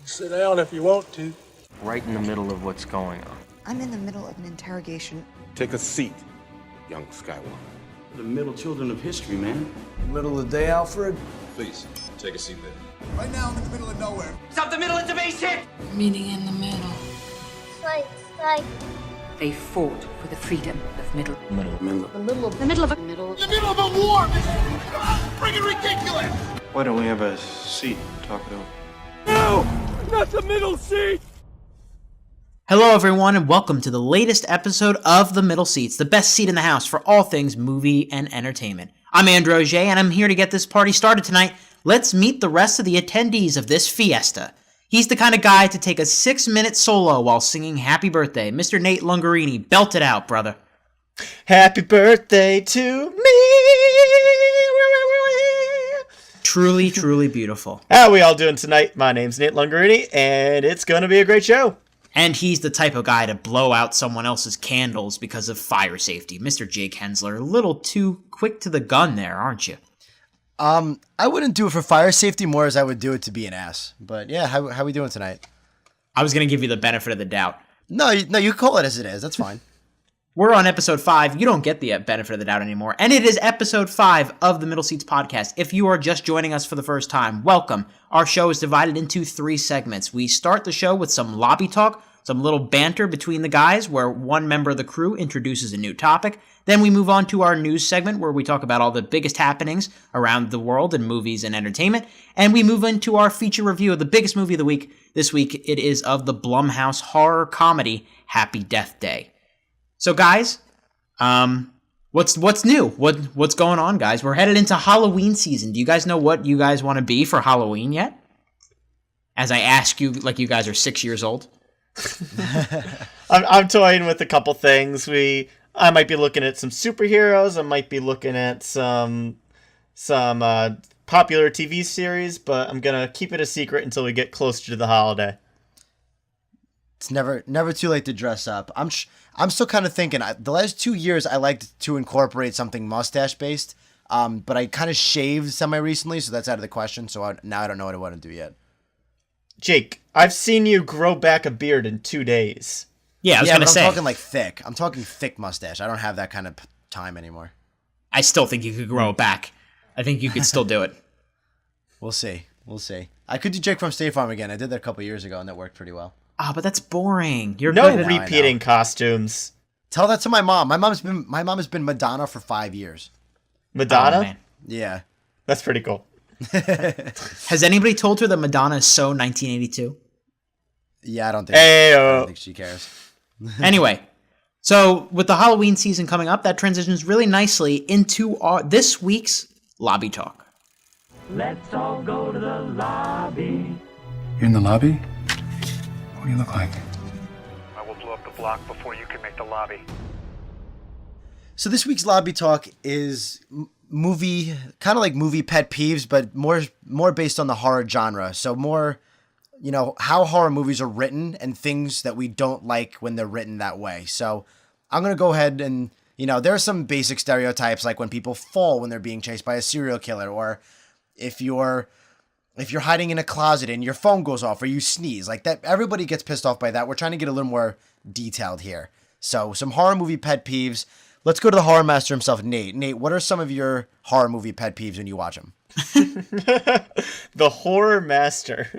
Sit down if you want to. Right in the middle of what's going on. I'm in the middle of an interrogation. Take a seat, young Skywalker. The middle children of history, man. Middle of the day, Alfred? Please, take a seat there. Right now, I'm in the middle of nowhere. Stop the middle of the base hit! Meeting in the middle. Like. They fought for the freedom of middle. The middle of a war! This is friggin' ridiculous! Why don't we have a seat and talk it over? No! Not the middle seat! Hello everyone and welcome to the latest episode of The Middle Seats, the best seat in the house for all things movie and entertainment. I'm Andrew Auger and I'm here to get this party started tonight. Let's meet the rest of the attendees of this fiesta. He's the kind of guy to take a 6-minute solo while singing Happy Birthday. Mr. Nate Lungarini, belt it out, brother. Happy birthday to me. Truly, truly beautiful. How are we all doing tonight? My name's Nate Lungarini, and it's going to be a great show. And he's the type of guy to blow out someone else's candles because of fire safety. Mr. Jake Hensler, a little too quick to the gun there, aren't you? I wouldn't do it for fire safety more as I would do it to be an ass. But yeah, how we doing tonight? I was going to give you the benefit of the doubt. No, you call it as it is. That's fine. We're on episode 5. You don't get the benefit of the doubt anymore. And it is episode 5 of the Middle Seats podcast. If you are just joining us for the first time, welcome. Our show is divided into 3 segments. We start the show with some lobby talk, some little banter between the guys where one member of the crew introduces a new topic. Then we move on to our news segment where we talk about all the biggest happenings around the world in movies and entertainment. And we move into our feature review of the biggest movie of the week. This week it is of the Blumhouse horror comedy Happy Death Day. So guys, what's new? What's going on, guys? We're headed into Halloween season. Do you guys know what you guys want to be for Halloween yet? As I ask you like you guys are 6 years old. I'm toying with a couple things. I might be looking at some superheroes. I might be looking at some popular TV series, but I'm gonna keep it a secret until we get closer to the holiday. It's never too late to dress up. I'm still kind of thinking. The last 2 years, I liked to incorporate something mustache based, but I kind of shaved semi recently, so that's out of the question. So now I don't know what I want to do yet. Jake, I've seen you grow back a beard in 2 days. Yeah, I was gonna say. I'm talking like thick. I'm talking thick mustache. I don't have that kind of time anymore. I still think you could grow it back. I think you could still do it. We'll see. I could do Jake from State Farm again. I did that a couple years ago, and that worked pretty well. Ah, but that's boring. You're no good at repeating costumes. Tell that to my mom. My mom has been Madonna for 5 years. Madonna? Oh, man. Yeah. That's pretty cool. Has anybody told her that Madonna is so 1982? Yeah, I don't think she cares. Anyway, so with the Halloween season coming up, that transitions really nicely into this week's lobby talk. Let's all go to the lobby. You're in the lobby? What do you look like? I will blow up the block before you can make the lobby. So this week's lobby talk is movie, kind of like movie pet peeves, but more based on the horror genre. So more, how horror movies are written and things that we don't like when they're written that way. So I'm going to go ahead and, there are some basic stereotypes like when people fall when they're being chased by a serial killer, or if you're hiding in a closet and your phone goes off or you sneeze, like that, everybody gets pissed off by that. We're trying to get a little more detailed here. So some horror movie pet peeves. Let's go to the horror master himself, Nate. Nate, what are some of your horror movie pet peeves when you watch them? The horror master.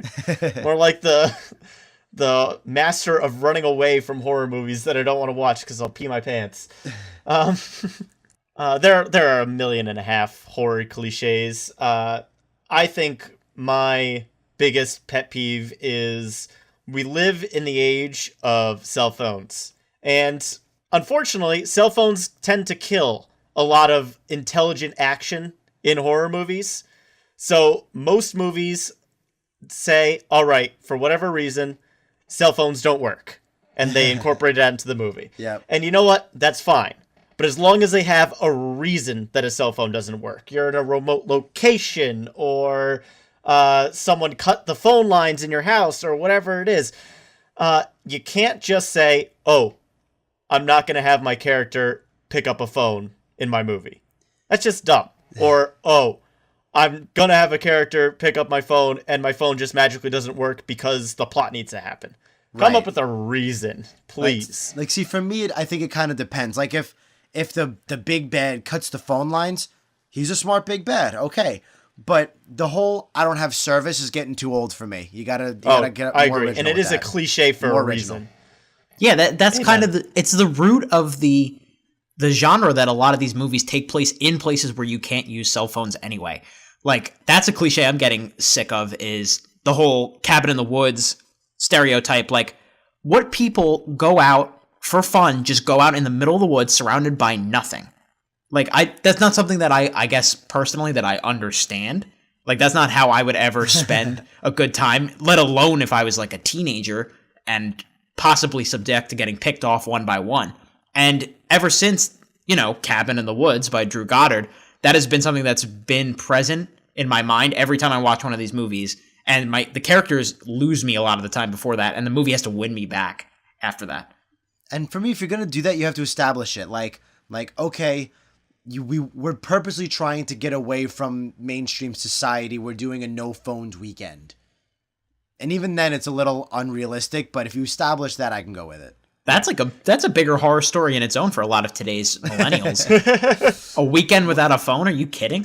More like the master of running away from horror movies that I don't want to watch because I'll pee my pants. There are 1.5 million horror cliches. I think my biggest pet peeve is we live in the age of cell phones. And unfortunately, cell phones tend to kill a lot of intelligent action in horror movies. So most movies say, all right, for whatever reason, cell phones don't work. And they incorporate that into the movie. Yep. And you know what? That's fine. But as long as they have a reason that a cell phone doesn't work, you're in a remote location, or someone cut the phone lines in your house, or whatever it is, you can't just say, oh, I'm not going to have my character pick up a phone in my movie. That's just dumb. Or, oh, I'm gonna have a character pick up my phone and my phone just magically doesn't work because the plot needs to happen. Come up with a reason, please. Like see, for me, I think it kind of depends. Like if the big bad cuts the phone lines, he's a smart big bad, okay. But the whole I don't have service is getting too old for me. You gotta get I more agree, and it is a cliche for a reason. Yeah, that's kind of it's the root of the genre that a lot of these movies take place in places where you can't use cell phones anyway. Like, that's a cliche I'm getting sick of, is the whole cabin in the woods stereotype. Like, what people go out for fun, just go out in the middle of the woods surrounded by nothing. Like, that's not something that I guess personally that I understand. Like, that's not how I would ever spend a good time, let alone if I was like a teenager and possibly subject to getting picked off one by one. And ever since, Cabin in the Woods by Drew Goddard, that has been something that's been present in my mind every time I watch one of these movies. And the characters lose me a lot of the time before that, and the movie has to win me back after that. And for me, if you're going to do that, you have to establish it. Like okay, we're purposely trying to get away from mainstream society. We're doing a no phones weekend. And even then, it's a little unrealistic, but if you establish that, I can go with it. That's a bigger horror story in its own for a lot of today's millennials. A weekend without a phone? Are you kidding?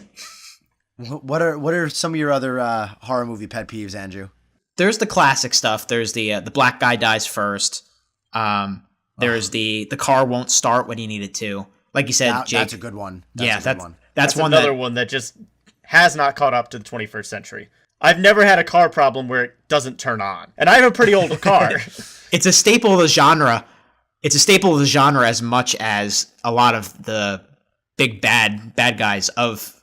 What are some of your other horror movie pet peeves, Andrew? There's the classic stuff. There's the black guy dies first. There's the car won't start when you need it to. Like you said, Jake. That's a good one. That's one another one that just has not caught up to the 21st century. I've never had a car problem where it doesn't turn on. And I have a pretty old car. It's a staple of the genre. It's a staple of the genre as much as a lot of the big bad guys of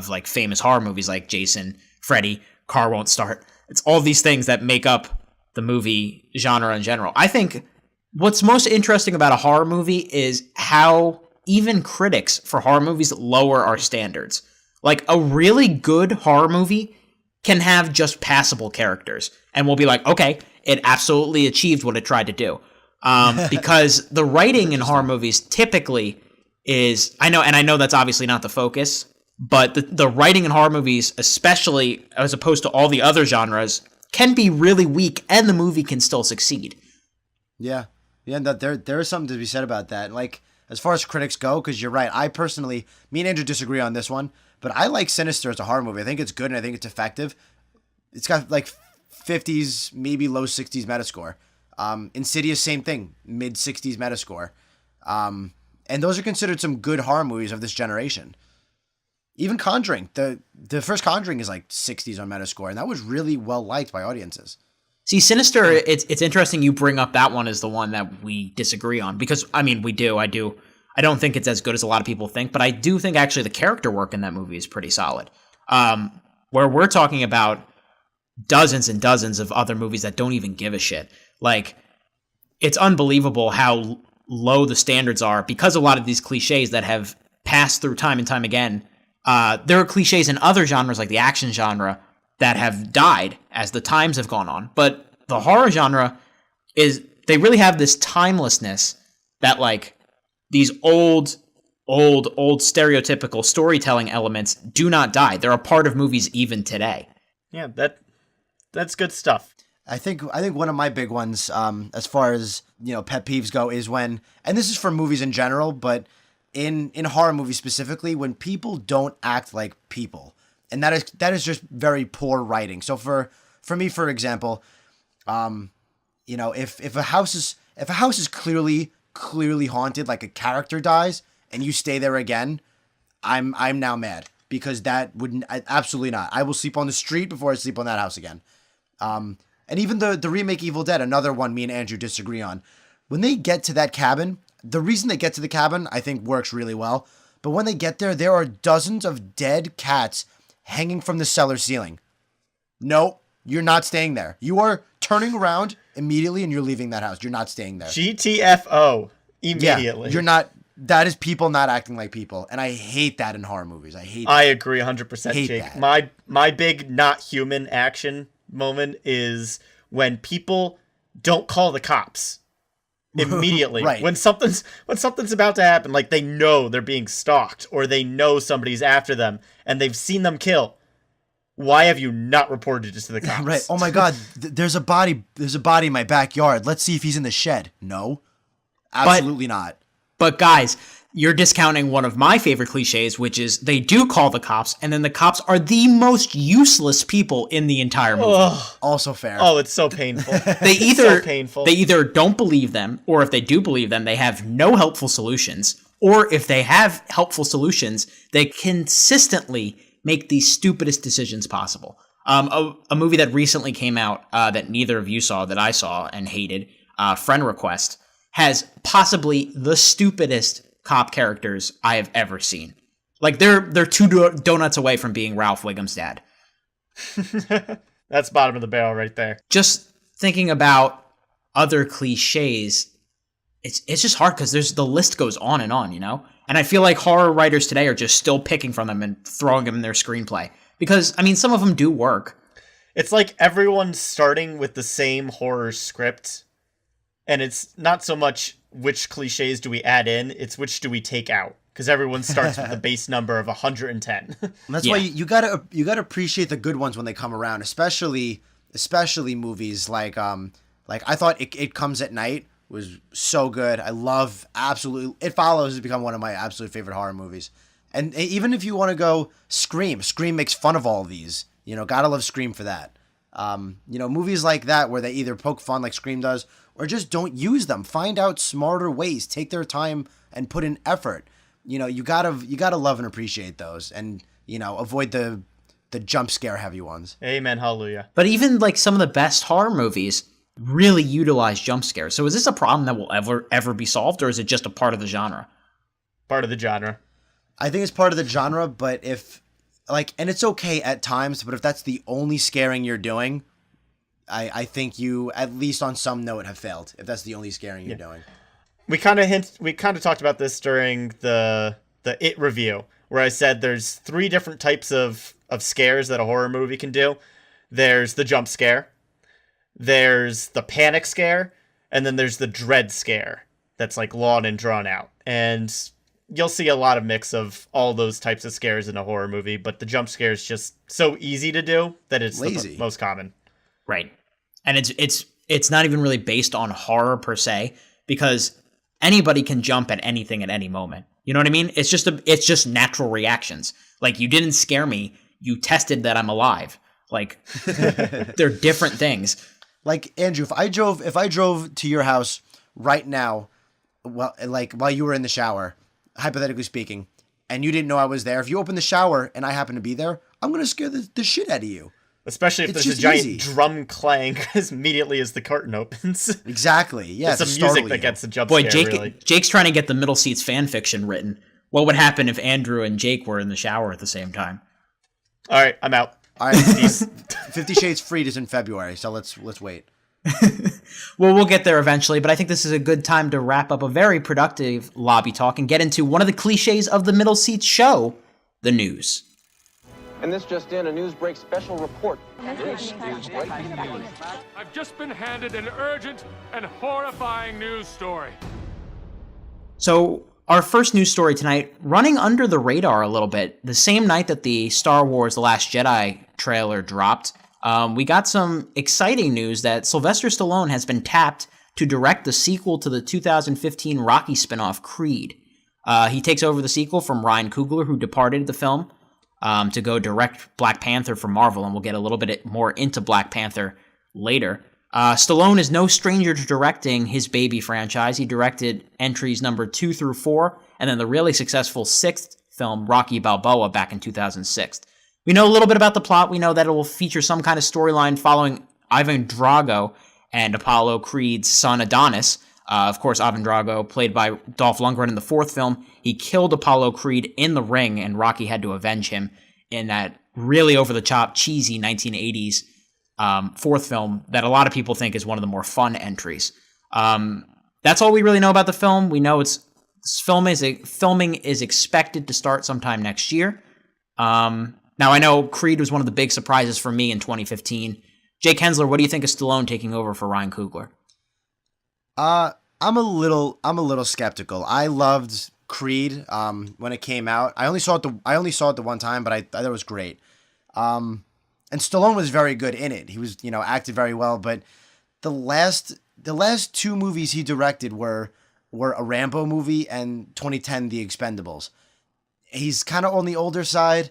like famous horror movies like Jason, Freddy, car won't start. It's all these things that make up the movie genre in general. I think what's most interesting about a horror movie is how even critics for horror movies lower our standards. Like, a really good horror movie can have just passable characters, and we'll be like, okay, it absolutely achieved what it tried to do. Because the writing in horror movies typically is, I know that's obviously not the focus, but the writing in horror movies, especially as opposed to all the other genres, can be really weak, and the movie can still succeed. Yeah, there is something to be said about that. Like, as far as critics go, because you're right, me and Andrew disagree on this one, but I like Sinister as a horror movie. I think it's good, and I think it's effective. It's got like 50s, maybe low 60s Metascore. Insidious, same thing, mid 60s Metascore. And those are considered some good horror movies of this generation. Even Conjuring, the first Conjuring is like 60s on Metascore, and that was really well liked by audiences. See, Sinister, it's interesting you bring up that one as the one that we disagree on, because, I mean, we do. I don't think it's as good as a lot of people think, but I do think actually the character work in that movie is pretty solid. Where we're talking about dozens and dozens of other movies that don't even give a shit. Like, it's unbelievable how low the standards are because a lot of these cliches that have passed through time and time again. There are cliches in other genres like the action genre that have died as the times have gone on. But the horror genre they really have this timelessness that, like, these old stereotypical storytelling elements do not die. They're a part of movies even today. Yeah, that's good stuff. I think one of my big ones, as far as, pet peeves go, is when, and this is for movies in general, but in horror movies specifically, when people don't act like people. And that is just very poor writing. So for me, for example, if a house is clearly haunted, like a character dies, and you stay there again, I'm now mad, because that wouldn't, absolutely not. I will sleep on the street before I sleep on that house again. And even the remake Evil Dead, another one me and Andrew disagree on. When they get to that cabin, the reason they get to the cabin, I think, works really well. But when they get there are dozens of dead cats hanging from the cellar ceiling. No, you're not staying there. You are turning around immediately and you're leaving that house. You're not staying there. GTFO. Immediately. Yeah, you're not. That is people not acting like people. And I hate that in horror movies. I hate that. I agree 100%, hate Jake. That. My big not human action moment is when people don't call the cops immediately. Right. When something's about to happen, like they know they're being stalked or they know somebody's after them and they've seen them kill, Why have you not reported it to the cops? Right. Oh my God, there's a body in my backyard. Let's see if he's in the shed. No, absolutely not. But guys, you're discounting one of my favorite cliches, which is they do call the cops, and then the cops are the most useless people in the entire movie. Ugh. Also fair. Oh, it's so painful. They either don't believe them, or if they do believe them, they have no helpful solutions. Or if they have helpful solutions, they consistently make the stupidest decisions possible. A movie that recently came out that neither of you saw, that I saw and hated, Friend Request, has possibly the stupidest cop characters I have ever seen. Like, they're two donuts away from being Ralph Wiggum's dad. That's bottom of the barrel right there. Just thinking about other cliches, it's just hard because the list goes on, you know? And I feel like horror writers today are just still picking from them and throwing them in their screenplay. Because, I mean, some of them do work. It's like everyone's starting with the same horror script, and it's not so much which cliches do we add in, it's which do we take out. Because everyone starts with the base number of 110. That's why you gotta appreciate the good ones when they come around, especially movies like I thought It Comes at Night was so good. I love absolutely. It Follows has become one of my absolute favorite horror movies. And even if you want to go Scream makes fun of all of these. You know, gotta love Scream for that. You know, movies like that where they either poke fun like Scream does, or just don't use them. Find out smarter ways. Take their time and put in effort. You know, you gotta love and appreciate those, and you know, avoid the jump scare heavy ones. Amen, hallelujah. But even like some of the best horror movies really utilize jump scares. So is this a problem that will ever be solved, or is it just a part of the genre? Part of the genre. I think it's part of the genre, but and it's okay at times, but if that's the only scaring you're doing, I think you, at least on some note, have failed. If that's the only scaring you're doing. We kind of talked about this during the It review, where I said there's 3 different types of scares that a horror movie can do. There's the jump scare, there's the panic scare, and then there's the dread scare that's like long and drawn out. And you'll see a lot of mix of all those types of scares in a horror movie, but the jump scare is just so easy to do that it's lazy. The most common. Right. And it's not even really based on horror per se, because anybody can jump at anything at any moment. You know what I mean? It's just natural reactions. Like, you didn't scare me, you tested that I'm alive. Like, they're different things. Like, Andrew, if I drove to your house right now, well, like while you were in the shower, hypothetically speaking, and you didn't know I was there, if you open the shower and I happen to be there, I'm gonna scare the shit out of you. Especially if there's a giant drum clang as immediately as the curtain opens. Exactly. Yeah. It's the music that gets the jump scare. Boy, Jake's trying to get the Middle Seats fan fiction written. What would happen if Andrew and Jake were in the shower at the same time? All right, I'm out. All right, 50 Shades Freed is in February, so let's wait. Well, we'll get there eventually, but I think this is a good time to wrap up a very productive lobby talk and get into one of the cliches of the Middle Seats show, the news. And this just in, a Newsbreak special report. This is breaking news. I've just been handed an urgent and horrifying news story. So, our first news story tonight, running under the radar a little bit, the same night that the Star Wars The Last Jedi trailer dropped, we got some exciting news that Sylvester Stallone has been tapped to direct the sequel to the 2015 Rocky spinoff, Creed. He takes over the sequel from Ryan Coogler, who departed the film, to go direct Black Panther for Marvel, and we'll get a little bit more into Black Panther later. Stallone is no stranger to directing his baby franchise. He directed entries number 2 through 4, and then the really successful 6th film, Rocky Balboa, back in 2006. We know a little bit about the plot. We know that it will feature some kind of storyline following Ivan Drago and Apollo Creed's son Adonis. Of course, Ivan Drago, played by Dolph Lundgren in the 4th film, he killed Apollo Creed in the ring, and Rocky had to avenge him in that really over-the-top, cheesy 1980s 4th film that a lot of people think is one of the more fun entries. That's all we really know about the film. We know filming is expected to start sometime next year. Now, I know Creed was one of the big surprises for me in 2015. Jake Hensler, what do you think of Stallone taking over for Ryan Coogler? I'm a little skeptical. I loved Creed when it came out. I only saw it the one time, but I thought it was great. And Stallone was very good in it. He was, acted very well. But the last 2 movies he directed were a Rambo movie and 2010 The Expendables. He's kind of on the older side.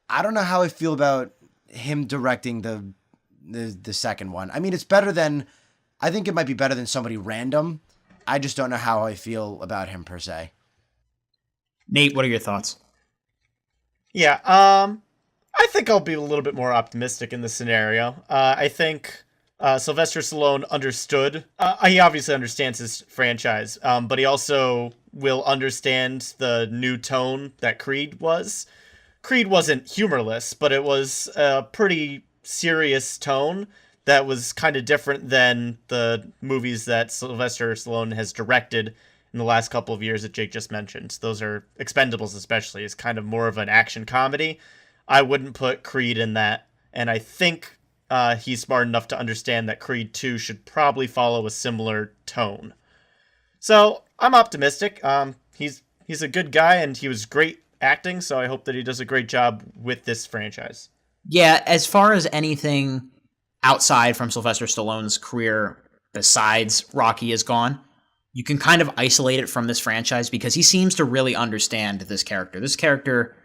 I don't know how I feel about him directing the second one. I mean, it's better than, I think it might be better than somebody random. I just don't know how I feel about him per se. Nate, what are your thoughts? Yeah, I think I'll be a little bit more optimistic in this scenario. I think Sylvester Stallone understood. He obviously understands his franchise, but he also will understand the new tone that Creed was. Creed wasn't humorless, but it was a pretty serious tone that was kind of different than the movies that Sylvester Stallone has directed in the last couple of years that Jake just mentioned. Those are Expendables especially, is kind of more of an action comedy. I wouldn't put Creed in that, and I think he's smart enough to understand that Creed 2 should probably follow a similar tone. So I'm optimistic. He's a good guy, and he was great acting, so I hope that he does a great job with this franchise. Yeah, as far as anything outside from Sylvester Stallone's career besides Rocky is gone, you can kind of isolate it from this franchise because he seems to really understand this character. This character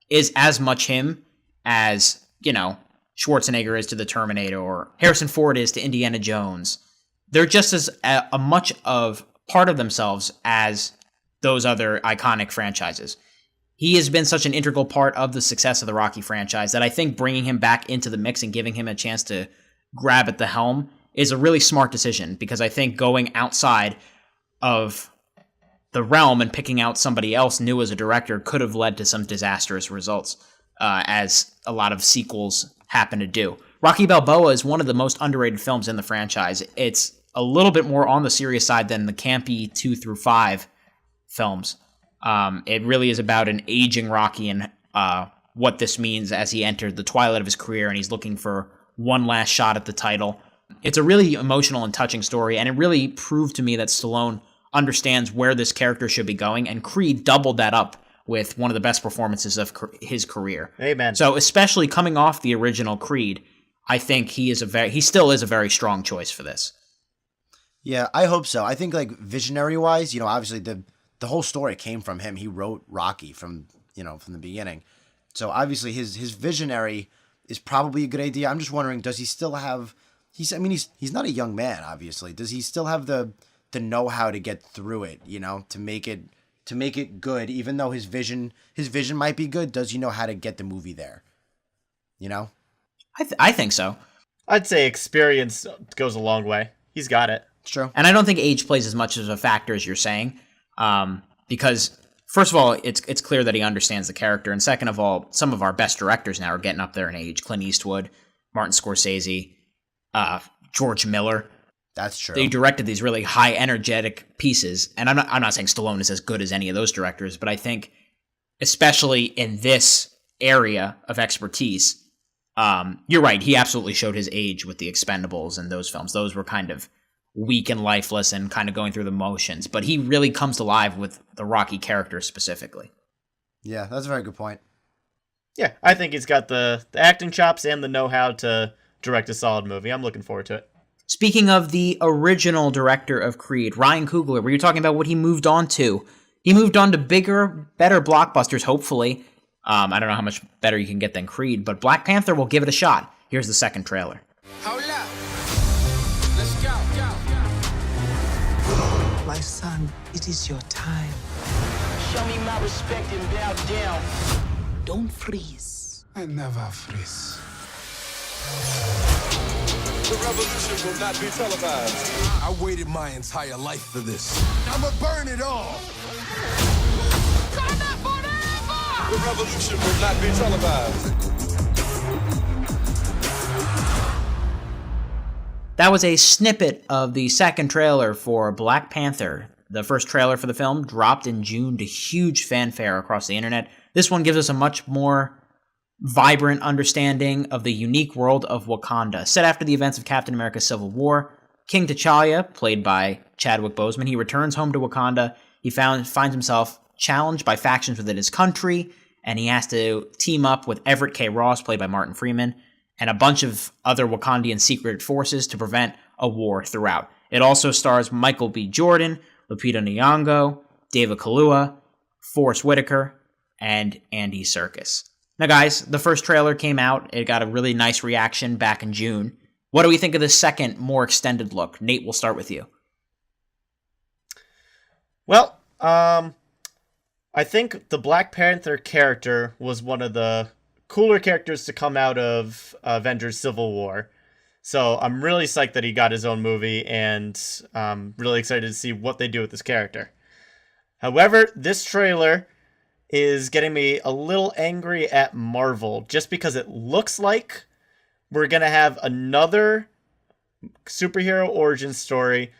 is as much him as, Schwarzenegger is to the Terminator or Harrison Ford is to Indiana Jones. They're just as a much of part of themselves as those other iconic franchises. He has been such an integral part of the success of the Rocky franchise that I think bringing him back into the mix and giving him a chance to grab at the helm is a really smart decision, because I think going outside of the realm and picking out somebody else new as a director could have led to some disastrous results, as a lot of sequels happen to do. Rocky Balboa is one of the most underrated films in the franchise. It's a little bit more on the serious side than the campy 2 through 5 films. It really is about an aging Rocky and what this means as he entered the twilight of his career and he's looking for one last shot at the title. It's a really emotional and touching story, and it really proved to me that Stallone understands where this character should be going, and Creed doubled that up with one of the best performances of his career. Amen. So especially coming off the original Creed, I think he still is a very strong choice for this. Yeah, I hope so. I think visionary-wise, obviously the whole story came from him. He wrote Rocky from the beginning. So obviously his visionary is probably a good idea. I'm just wondering, does he still have he's not a young man, obviously. Does he still have the know-how to get through it, to make it good, even though his vision might be good? Does he know how to get the movie there? I think so. I'd say experience goes a long way. He's got it. It's true. And I don't think age plays as much as a factor as you're saying. Because first of all, it's clear that he understands the character, and second of all, some of our best directors now are getting up there in age. Clint Eastwood, Martin Scorsese, George Miller. That's true. They directed these really high energetic pieces, and I'm not saying Stallone is as good as any of those directors, but I think especially in this area of expertise, you're right. He absolutely showed his age with the Expendables and those films. Those were kind of weak and lifeless and kind of going through the motions, but he really comes alive with the Rocky character specifically. Yeah, that's a very good point. Yeah, I think he's got the acting chops and the know-how to direct a solid movie. I'm looking forward to it. Speaking of the original director of Creed, Ryan Coogler, were you talking about what he moved on to? He moved on to bigger, better blockbusters, hopefully. I don't know how much better you can get than Creed, but Black Panther will give it a shot. Here's the second trailer. Hold up. Let's go. My son, it is your time. Show me my respect and bow down. Don't freeze. I never freeze. The revolution will not be televised. I waited my entire life for this. I'ma burn it all. The revolution will not be televised. That was a snippet of the second trailer for Black Panther. The first trailer for the film dropped in June to huge fanfare across the internet. This one gives us a much more vibrant understanding of the unique world of Wakanda. Set after the events of Captain America Civil War, King T'Challa, played by Chadwick Boseman, he returns home to Wakanda. He finds himself challenged by factions within his country, and he has to team up with Everett K. Ross, played by Martin Freeman, and a bunch of other Wakandian secret forces to prevent a war throughout. It also stars Michael B. Jordan, Lupita Nyong'o, David Kaluuya, Forrest Whitaker, and Andy Serkis. Now, guys, the first trailer came out. It got a really nice reaction back in June. What do we think of the second, more extended look? Nate, we'll start with you. Well, I think the Black Panther character was one of the cooler characters to come out of Avengers Civil War. So I'm really psyched that he got his own movie, and I'm really excited to see what they do with this character. However, this trailer is getting me a little angry at Marvel, just because it looks like we're going to have another superhero origin story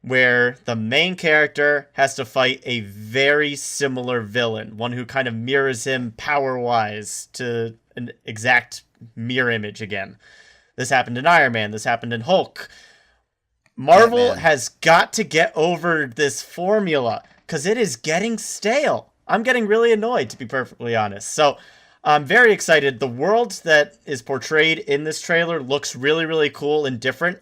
where the main character has to fight a very similar villain, one who kind of mirrors him power-wise to an exact mirror image again. This happened in Iron Man. This happened in Hulk. Marvel has got to get over this formula because it is getting stale. I'm getting really annoyed, to be perfectly honest. So I'm very excited. The world that is portrayed in this trailer looks really, really cool and different.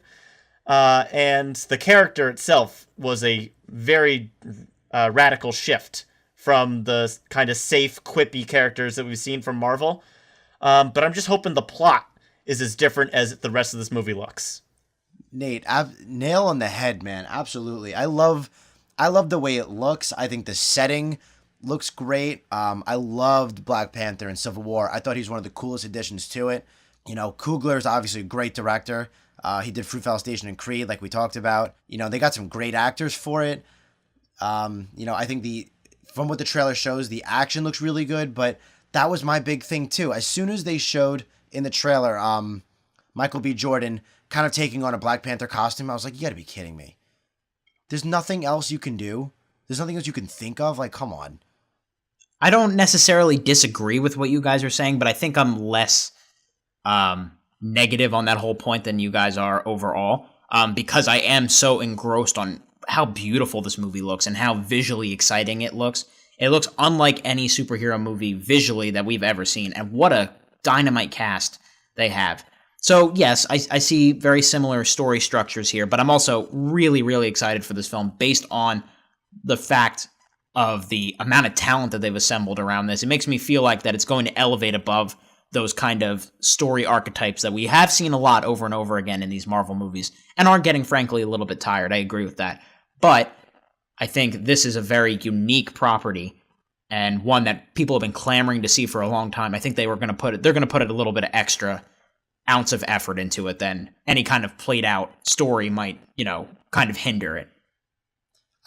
And the character itself was a very radical shift from the kind of safe, quippy characters that we've seen from Marvel. But I'm just hoping the plot is as different as the rest of this movie looks. Nate, nail on the head, man. Absolutely. I love the way it looks. I think the setting looks great. I loved Black Panther and Civil War. I thought he's one of the coolest additions to it. You know, Coogler is obviously a great director. He did Fruitvale Station and Creed, like we talked about. You know, they got some great actors for it. You know, I think from what the trailer shows, the action looks really good, but that was my big thing too. As soon as they showed in the trailer, Michael B. Jordan kind of taking on a Black Panther costume, I was like, you gotta be kidding me. There's nothing else you can do. There's nothing else you can think of. Like, come on. I don't necessarily disagree with what you guys are saying, but I think I'm less negative on that whole point than you guys are overall, because I am so engrossed on how beautiful this movie looks and how visually exciting it looks. It looks unlike any superhero movie visually that we've ever seen, and what a dynamite cast they have. So yes, I see very similar story structures here, but I'm also really, really excited for this film based on the fact of the amount of talent that they've assembled around this. It makes me feel like that it's going to elevate above those kind of story archetypes that we have seen a lot over and over again in these Marvel movies and are getting, frankly, a little bit tired. I agree with that. But I think this is a very unique property and one that people have been clamoring to see for a long time. I think they're going to put it a little bit of extra ounce of effort into it than any kind of played out story might, kind of hinder it.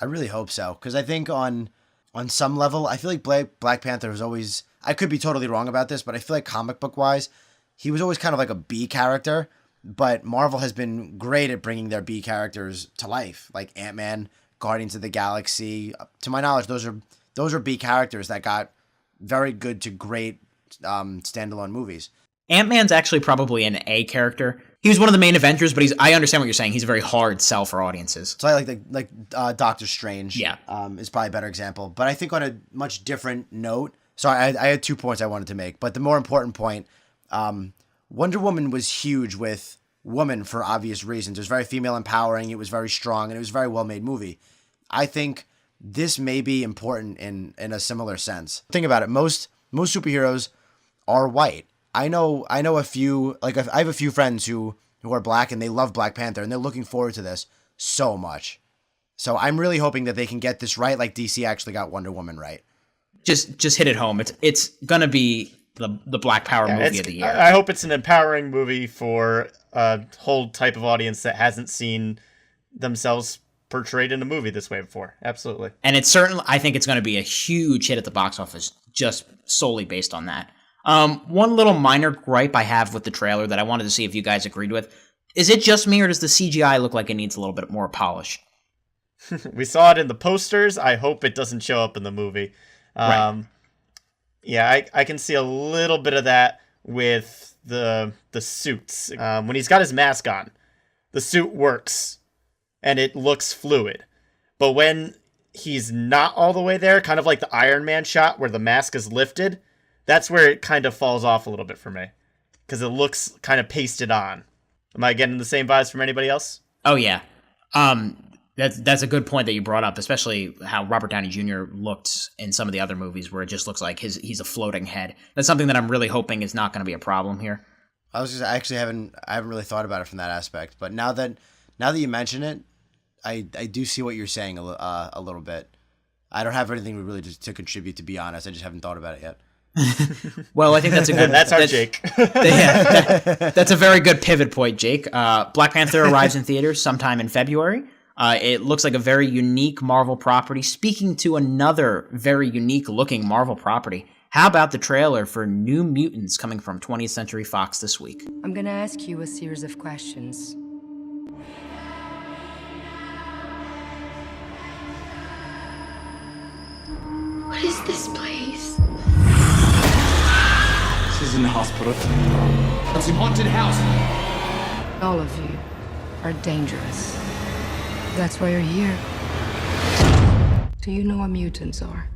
I really hope so, because I think on some level, I feel like Black Panther was always, I could be totally wrong about this, but I feel like comic book wise, he was always kind of like a B character, but Marvel has been great at bringing their B characters to life, like Ant-Man, Guardians of the Galaxy. To my knowledge, those are B characters that got very good to great standalone movies. Ant-Man's actually probably an A character. He was one of the main Avengers, but I understand what you're saying. He's a very hard sell for audiences. So I like Doctor Strange. Yeah, is probably a better example. But I think on a much different note. So I had 2 points I wanted to make, but the more important point, Wonder Woman was huge with women for obvious reasons. It was very female empowering. It was very strong, and it was a very well made movie. I think this may be important in a similar sense. Think about it. Most superheroes are white. I know a few, like I have a few friends who are black and they love Black Panther and they're looking forward to this so much. So I'm really hoping that they can get this right, like DC actually got Wonder Woman right. Just hit it home. It's gonna be the Black Power movie of the year. I hope it's an empowering movie for a whole type of audience that hasn't seen themselves portrayed in a movie this way before. Absolutely. And I think it's going to be a huge hit at the box office just solely based on that. One little minor gripe I have with the trailer that I wanted to see if you guys agreed with. Is it just me or does the CGI look like it needs a little bit more polish? We saw it in the posters. I hope it doesn't show up in the movie. Right. Yeah, I can see a little bit of that with the suits. When he's got his mask on, the suit works and it looks fluid. But when he's not all the way there, kind of like the Iron Man shot where the mask is lifted, that's where it kind of falls off a little bit for me. because it looks kind of pasted on. Am I getting the same vibes from anybody else? Oh yeah. That's a good point that you brought up, especially how Robert Downey Jr. looked in some of the other movies where it just looks like he's a floating head. That's something that I'm really hoping is not going to be a problem here. I haven't really thought about it from that aspect, but now that you mention it, I do see what you're saying a little bit. I don't have anything really to contribute, to be honest. I just haven't thought about it yet. Well, I think that's a good. That's our Jake. That's a very good pivot point, Jake. Black Panther arrives in theaters sometime in February. It looks like a very unique Marvel property. Speaking to another very unique looking Marvel property, how about the trailer for New Mutants coming from 20th Century Fox this week? I'm gonna ask you a series of questions. What is this place? This isn't a hospital. It's a haunted house. All of you are dangerous. That's why you're here. Do you know what mutants are?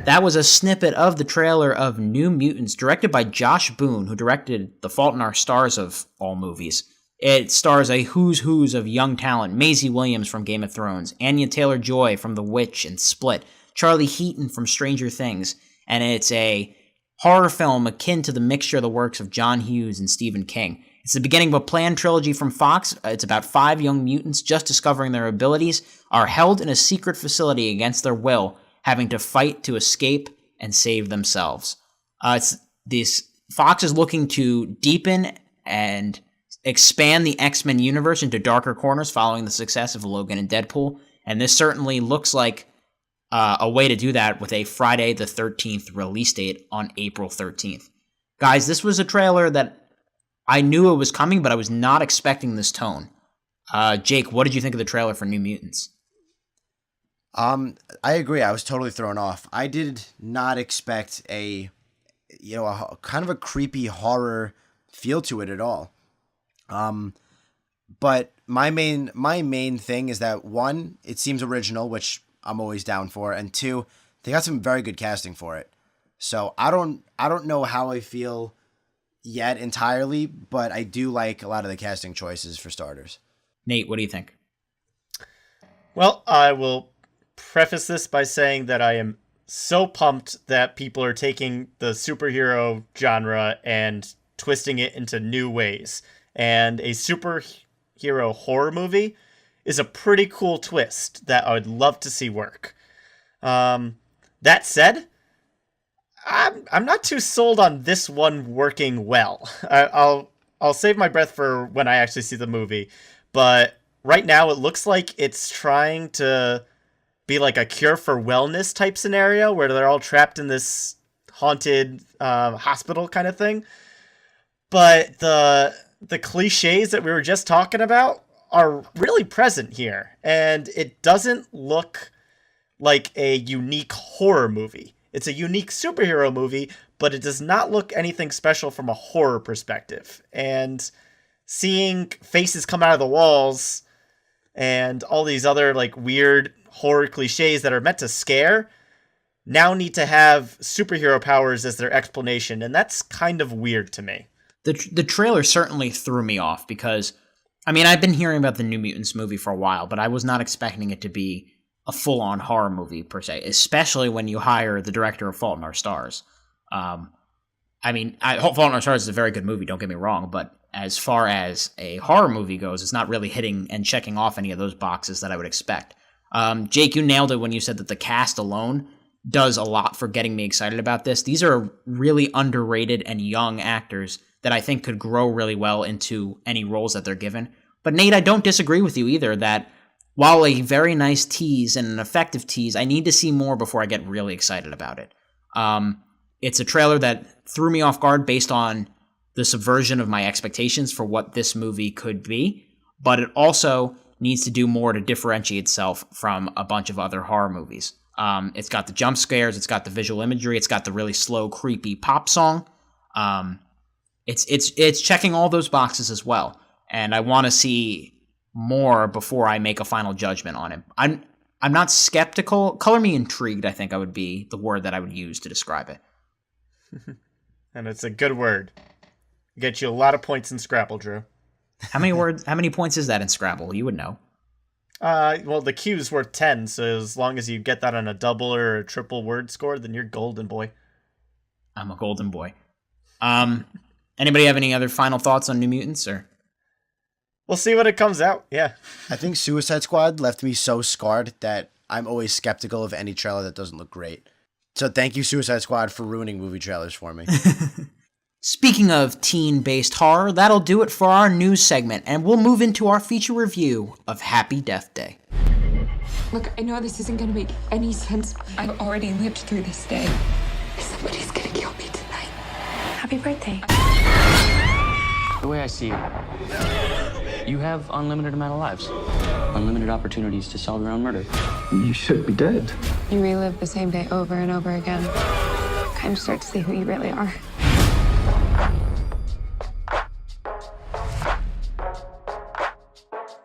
That was a snippet of the trailer of New Mutants, directed by Josh Boone, who directed The Fault in Our Stars of all movies. It stars a who's who's of young talent: Maisie Williams from Game of Thrones, Anya Taylor-Joy from The Witch and Split, Charlie Heaton from Stranger Things, and it's a horror film akin to the mixture of the works of John Hughes and Stephen King. It's the beginning of a planned trilogy from Fox. It's about 5 young mutants just discovering their abilities, are held in a secret facility against their will, having to fight to escape and save themselves. Fox is looking to deepen and expand the X-Men universe into darker corners following the success of Logan and Deadpool, and this certainly looks like a way to do that with a Friday the 13th release date on April 13th. Guys, this was a trailer that I knew it was coming, but I was not expecting this tone. Jake, what did you think of the trailer for New Mutants? I agree. I was totally thrown off. I did not expect a kind of a creepy horror feel to it at all. But my main thing is that, one, it seems original, which I'm always down for, and two, they got some very good casting for it. So I don't know how I feel yet entirely, but I do like a lot of the casting choices for starters. Nate, what do you think? Well, I will preface this by saying that I am so pumped that people are taking the superhero genre and twisting it into new ways. And a superhero horror movie is a pretty cool twist that I would love to see work. That said, I'm not too sold on this one working well. I'll save my breath for when I actually see the movie. But right now it looks like it's trying to be like a cure for wellness type scenario where they're all trapped in this haunted hospital kind of thing. But the cliches that we were just talking about are really present here. And it doesn't look like a unique horror movie. It's a unique superhero movie, but it does not look anything special from a horror perspective. And seeing faces come out of the walls and all these other like weird horror cliches that are meant to scare now need to have superhero powers as their explanation. And that's kind of weird to me. The trailer certainly threw me off because, I mean, I've been hearing about the New Mutants movie for a while, but I was not expecting it to be a full-on horror movie per se, especially when you hire the director of Fault in Our Stars. Fault in Our Stars is a very good movie, don't get me wrong, but as far as a horror movie goes, it's not really hitting and checking off any of those boxes that I would expect. Jake, you nailed it when you said that the cast alone does a lot for getting me excited about this. These are really underrated and young actors that I think could grow really well into any roles that they're given. But Nate, I don't disagree with you either that while a very nice tease and an effective tease, I need to see more before I get really excited about it. It's a trailer that threw me off guard based on the subversion of my expectations for what this movie could be, but it also needs to do more to differentiate itself from a bunch of other horror movies. It's got the jump scares, it's got the visual imagery, it's got the really slow, creepy pop song. It's checking all those boxes as well, and I want to see more before I make a final judgment on it. I'm not skeptical. Color me intrigued, I think I would be the word that I would use to describe it. and it's a good word. Get you a lot of points in Scrabble, Drew. How many points is that in Scrabble? You would know. Well, the Q's worth 10, so as long as you get that on a double or a triple word score, then you're golden, boy. I'm a golden boy. Anybody have any other final thoughts on New Mutants, or? We'll see when it comes out, yeah. I think Suicide Squad left me so scarred that I'm always skeptical of any trailer that doesn't look great. So thank you, Suicide Squad, for ruining movie trailers for me. Speaking of teen-based horror, that'll do it for our news segment, and we'll move into our feature review of Happy Death Day. Look, I know this isn't gonna make any sense. I've already lived through this day. Somebody's gonna kill me tonight. Happy birthday. The way I see it, you have unlimited amount of lives, unlimited opportunities to solve your own murder. You should be dead. You relive the same day over and over again. Kind of start to see who you really are.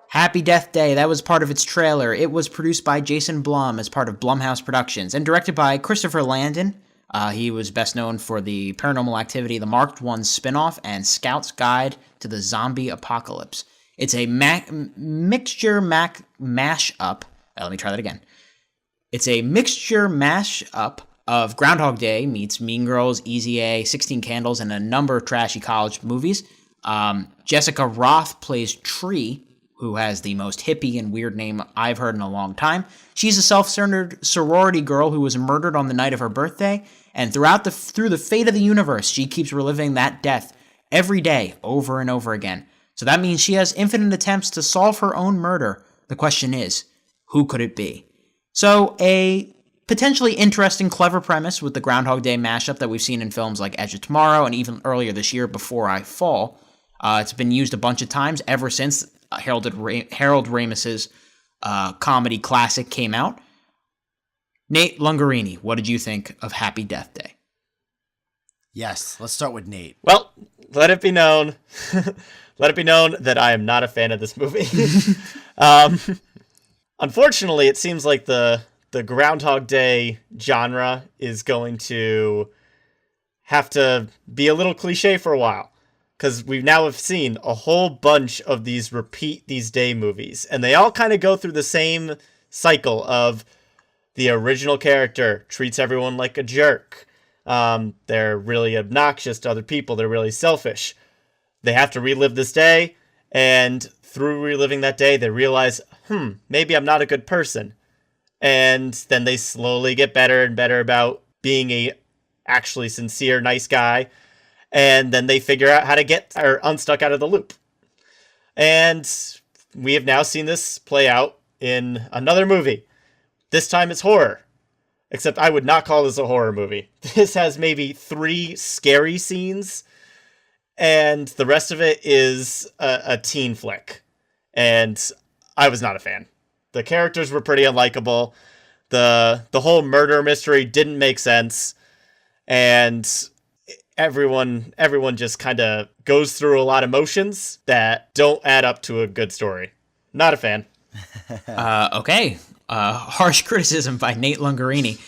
Happy Death Day, that was part of its trailer. It was produced by Jason Blum as part of Blumhouse Productions and directed by Christopher Landon. He was best known for the Paranormal Activity, the Marked One spinoff, and Scout's Guide to the Zombie Apocalypse. It's a mixture mash-up. Let me try that again. It's a mixture mash-up of Groundhog Day meets Mean Girls, Easy A, 16 Candles, and a number of trashy college movies. Jessica Roth plays Tree, who has the most hippie and weird name I've heard in a long time. She's a self-centered sorority girl who was murdered on the night of her birthday, and through the fate of the universe, she keeps reliving that death every day, over and over again. So that means she has infinite attempts to solve her own murder. The question is, who could it be? So a potentially interesting, clever premise with the Groundhog Day mashup that we've seen in films like Edge of Tomorrow and even earlier this year, Before I Fall. It's been used a bunch of times ever since Harold Ramis's comedy classic came out. Nate Lungarini, what did you think of Happy Death Day? Yes, let's start with Nate. Well, let it be known that I am not a fan of this movie. Unfortunately, it seems like the Groundhog Day genre is going to have to be a little cliche for a while. Because we now have seen a whole bunch of these repeat these day movies. And they all kind of go through the same cycle of the original character treats everyone like a jerk. They're really obnoxious to other people. They're really selfish. They have to relive this day. And through reliving that day, they realize, maybe I'm not a good person. And then they slowly get better and better about being a actually sincere, nice guy. And then they figure out how to get unstuck out of the loop. And we have now seen this play out in another movie. This time it's horror. Except I would not call this a horror movie. This has maybe 3 scary scenes. And the rest of it is a teen flick. And I was not a fan. The characters were pretty unlikable. The whole murder mystery didn't make sense. And everyone just kind of goes through a lot of emotions that don't add up to a good story. Not a fan. Okay. Harsh criticism by Nate Lungarini.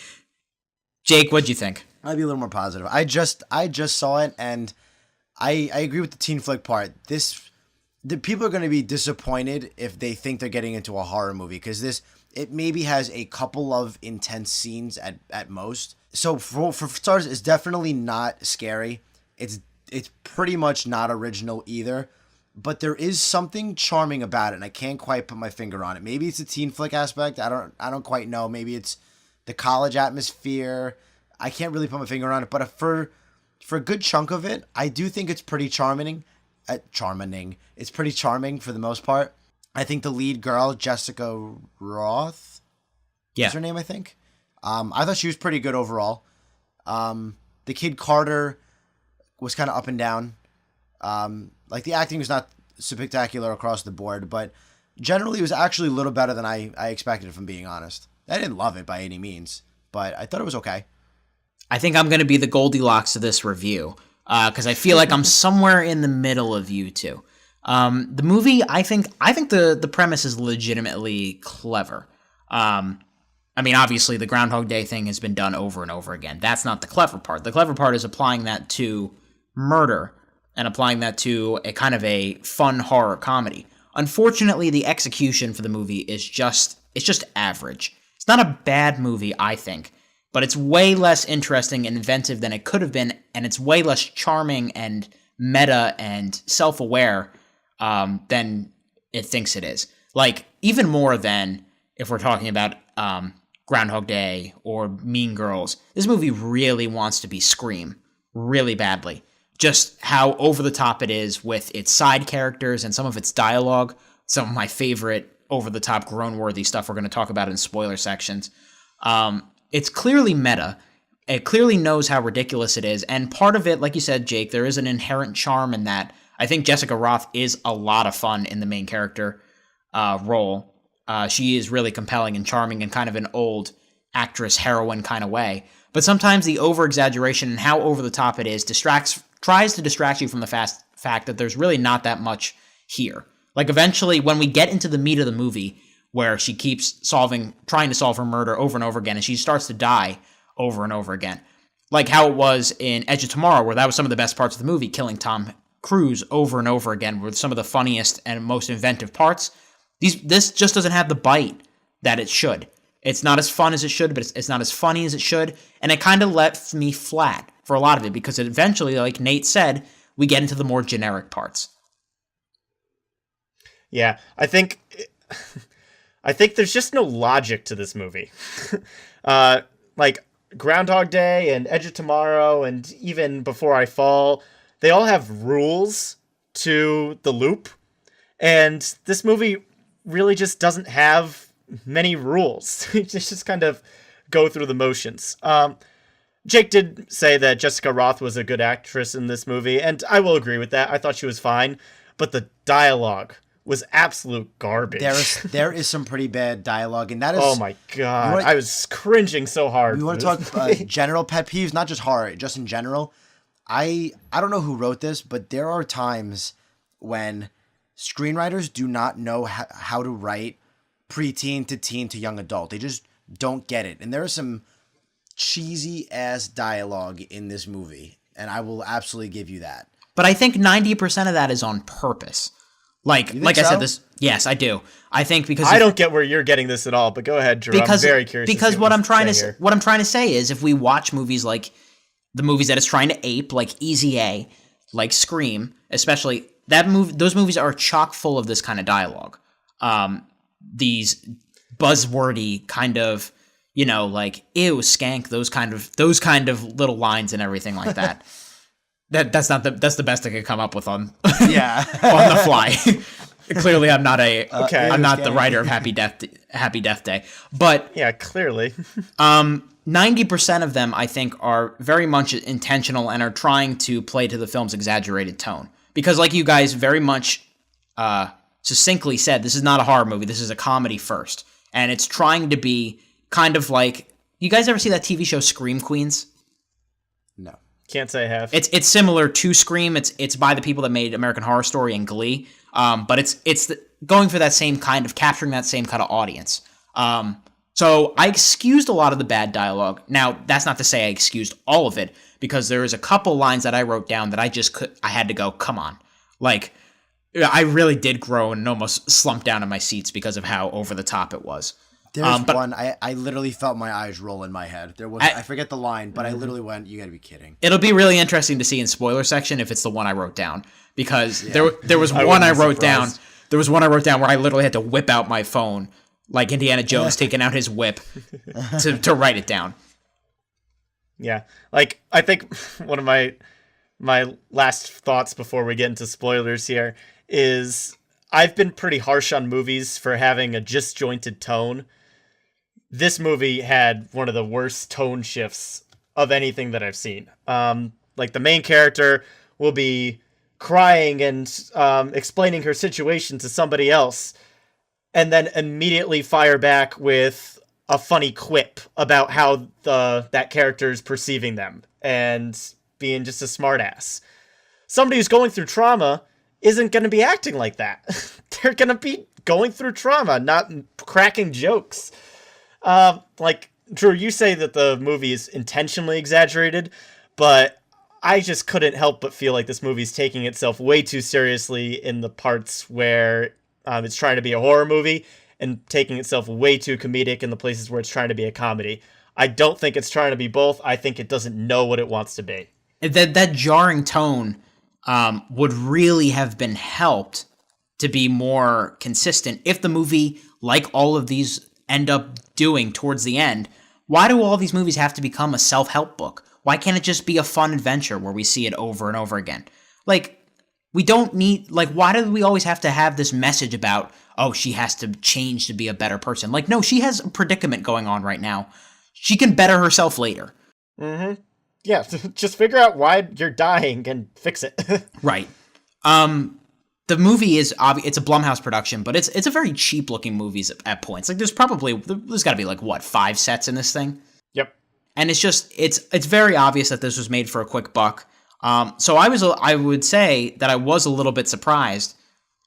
Jake, what'd you think? I'll be a little more positive. I just saw it, and I agree with the teen flick part. The people are going to be disappointed if they think they're getting into a horror movie, because it maybe has a couple of intense scenes at most. So for starters, it's definitely not scary. It's pretty much not original either. But there is something charming about it, and I can't quite put my finger on it. Maybe it's a teen flick aspect. I don't quite know. Maybe it's the college atmosphere. I can't really put my finger on it. But for a good chunk of it, I do think it's pretty charming. It's pretty charming for the most part. I think the lead girl, Jessica Roth, is her name, I think. I thought she was pretty good overall. The kid Carter was kind of up and down. Like the acting was not spectacular across the board, but generally it was actually a little better than I expected, if I'm being honest. I didn't love it by any means, but I thought it was okay. I think I'm going to be the Goldilocks of this review, because I feel like I'm somewhere in the middle of you two. The movie, I think the premise is legitimately clever. I I mean, obviously, the Groundhog Day thing has been done over and over again. That's not the clever part. The clever part is applying that to murder and applying that to a kind of a fun horror comedy. Unfortunately, the execution for the movie is just average. It's not a bad movie, I think, but it's way less interesting and inventive than it could have been, and it's way less charming and meta and self-aware than it thinks it is. Like, even more than if we're talking about Groundhog Day or Mean Girls, this movie really wants to be Scream really badly. Just how over the top it is with its side characters and some of its dialogue. Some of my favorite over the top groan-worthy stuff we're going to talk about in spoiler sections. It's clearly meta. It clearly knows how ridiculous it is. And part of it, like you said, Jake, there is an inherent charm in that. I think Jessica Roth is a lot of fun in the main character role. She is really compelling and charming in kind of an old actress heroine kind of way. But sometimes the over-exaggeration and how over the top it is tries to distract you from the fact that there's really not that much here. Like, eventually, when we get into the meat of the movie, where she keeps trying to solve her murder over and over again, and she starts to die over and over again. Like how it was in Edge of Tomorrow, where that was some of the best parts of the movie, killing Tom Cruise over and over again with some of the funniest and most inventive parts. This just doesn't have the bite that it should. It's not as fun as it should, but it's not as funny as it should, and it kind of left me flat for a lot of it, because eventually, like Nate said, we get into the more generic parts. Yeah, I think there's just no logic to this movie. Like Groundhog Day and Edge of Tomorrow and even Before I Fall, they all have rules to the loop, and this movie really just doesn't have many rules. Just kind of go through the motions. Jake did say that Jessica Roth was a good actress in this movie, and I will agree with that. I thought she was fine, but the dialogue was absolute garbage. There is some pretty bad dialogue, and that is... Oh my god, I was cringing so hard. We want to talk general pet peeves, not just horror, just in general. I don't know who wrote this, but there are times when screenwriters do not know how to write preteen to teen to young adult. They just don't get it. And there is some cheesy ass dialogue in this movie, and I will absolutely give you that. But I think 90% of that is on purpose. Like I said, this. Yes, I do. I think because I don't get where you're getting this at all. But go ahead, Drew. I'm very curious. Because what I'm trying to say is, if we watch movies like the movies that it's trying to ape, like Easy A, like Scream, especially those movies are chock full of this kind of dialogue. These buzzwordy kind of, like ew, skank, those kind of little lines and everything like that. That's the best I could come up with on on the fly. Clearly, I'm not the writer of Happy Death Day. But yeah, clearly, 90% of them I think are very much intentional and are trying to play to the film's exaggerated tone. Because, like you guys very much succinctly said, this is not a horror movie. This is a comedy first, and it's trying to be kind of like. You guys ever see that TV show Scream Queens? No. Can't say I have. It's similar to Scream. It's by the people that made American Horror Story and Glee. But it's going for that same kind of capturing that same kind of audience. So I excused a lot of the bad dialogue. Now that's not to say I excused all of it, because there is a couple lines that I wrote down that I had to go, come on. Like, I really did grow and almost slumped down in my seats because of how over the top it was. There's one, I literally felt my eyes roll in my head. There was, I forget the line, but I literally went, you gotta be kidding. It'll be really interesting to see in spoiler section if it's the one I wrote down, because there was one I wrote down. There was one I wrote down where I literally had to whip out my phone, like Indiana Jones taking out his whip to write it down. Yeah, like I think one of my last thoughts before we get into spoilers here is I've been pretty harsh on movies for having a disjointed tone. This movie had one of the worst tone shifts of anything that I've seen. Like the main character will be crying and explaining her situation to somebody else, and then immediately fire back with a funny quip about how that character is perceiving them and being just a smartass. Somebody who's going through trauma isn't going to be acting like that. They're going to be going through trauma, not cracking jokes. Like, Drew, you say that the movie is intentionally exaggerated, but I just couldn't help but feel like this movie's taking itself way too seriously in the parts where it's trying to be a horror movie and taking itself way too comedic in the places where it's trying to be a comedy. I don't think it's trying to be both. I think it doesn't know what it wants to be. That jarring tone would really have been helped to be more consistent if the movie, like all of these end up doing towards the end. Why do all these movies have to become a self-help book? Why can't it just be a fun adventure where we see it over and over again? Like, we don't need, like, why do we always have to have this message about, oh, she has to change to be a better person? Like, no, she has a predicament going on right now. She can better herself later. Mm-hmm. Yeah, just figure out why you're dying and fix it. Right. The movie is it's a Blumhouse production, but it's a very cheap looking movie at points. Like there's got to be like what 5 sets in this thing. Yep. And it's just it's very obvious that this was made for a quick buck. So I would say that I was a little bit surprised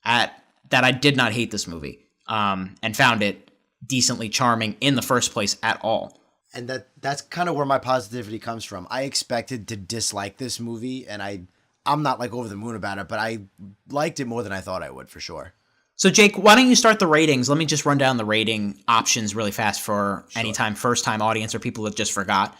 at that I did not hate this movie and found it decently charming in the first place at all. And that's kind of where my positivity comes from. I expected to dislike this movie, and I'm not like over the moon about it, but I liked it more than I thought I would for sure. So Jake, why don't you start the ratings? Let me just run down the rating options really fast for anytime first-time audience or people that just forgot.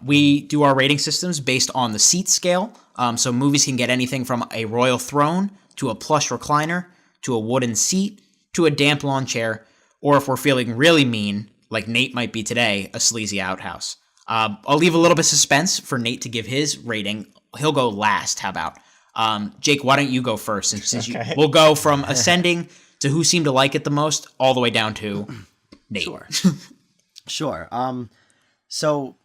We do our rating systems based on the seat scale. So movies can get anything from a royal throne to a plush recliner to a wooden seat to a damp lawn chair, or if we're feeling really mean, like Nate might be today, a sleazy outhouse. I'll leave a little bit of suspense for Nate to give his rating. He'll go last. How about? Jake, why don't you go first? Since we'll go from ascending to who seemed to like it the most, all the way down to Nate. Sure. So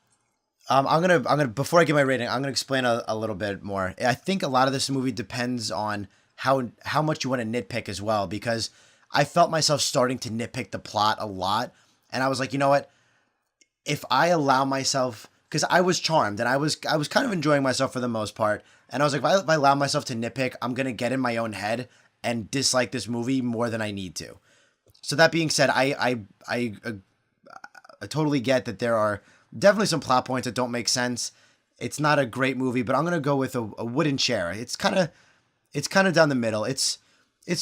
I'm gonna before I give my rating, I'm gonna explain a little bit more. I think a lot of this movie depends on how much you want to nitpick as well, because I felt myself starting to nitpick the plot a lot. And I was like, you know what? If I allow myself, because I was charmed and I was kind of enjoying myself for the most part. And I was like, if I allow myself to nitpick, I'm going to get in my own head and dislike this movie more than I need to. So that being said, I totally get that there are definitely some plot points that don't make sense. It's not a great movie, but I'm going to go with a wooden chair. It's kind of down the middle. It's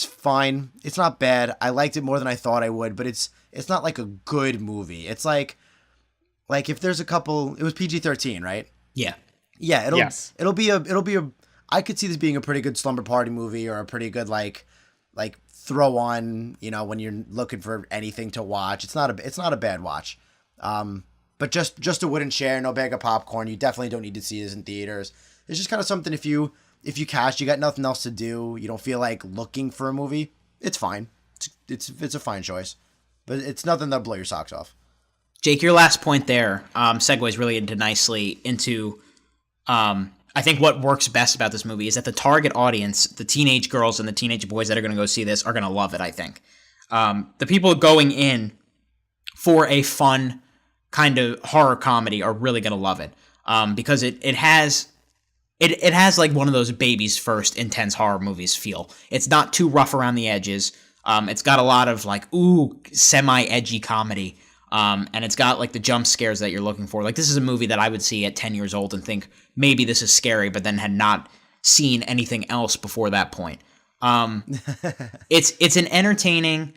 fine. It's not bad. I liked it more than I thought I would, but it's not like a good movie. It's like if there's a couple, it was PG-13, right? Yeah. Yeah, it'll be a I could see this being a pretty good slumber party movie, or a pretty good like throw on, when you're looking for anything to watch. It's not a bad watch. But just a wooden chair, no bag of popcorn. You definitely don't need to see this in theaters. It's just kind of something if you cast, you got nothing else to do, you don't feel like looking for a movie, it's fine. It's a fine choice. But it's nothing that'll blow your socks off. Jake, your last point there segues really nicely into I think what works best about this movie is that the target audience, the teenage girls and the teenage boys that are going to go see this, are going to love it, I think. The people going in for a fun kind of horror comedy are really going to love it because it has like one of those baby's first intense horror movies feel. It's not too rough around the edges. It's got a lot of like, semi-edgy comedy. And it's got like the jump scares that you're looking for. Like this is a movie that I would see at 10 years old and think maybe this is scary, but then had not seen anything else before that point. It's an entertaining,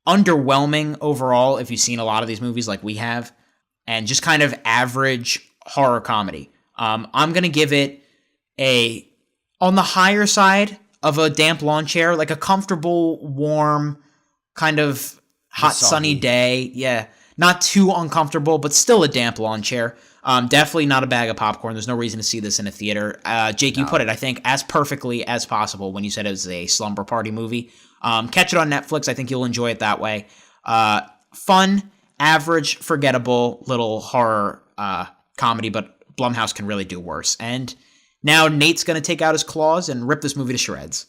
underwhelming overall if you've seen a lot of these movies like we have, and just kind of average horror comedy. I'm going to give it on the higher side of a damp lawn chair, like a comfortable, warm, kind of hot, sunny day. Yeah. Not too uncomfortable, but still a damp lawn chair. Definitely not a bag of popcorn. There's no reason to see this in a theater. Jake, you put it, I think, as perfectly as possible when you said it was a slumber party movie. Catch it on Netflix. I think you'll enjoy it that way. Fun, average, forgettable little horror comedy, but Blumhouse can really do worse. And now Nate's going to take out his claws and rip this movie to shreds.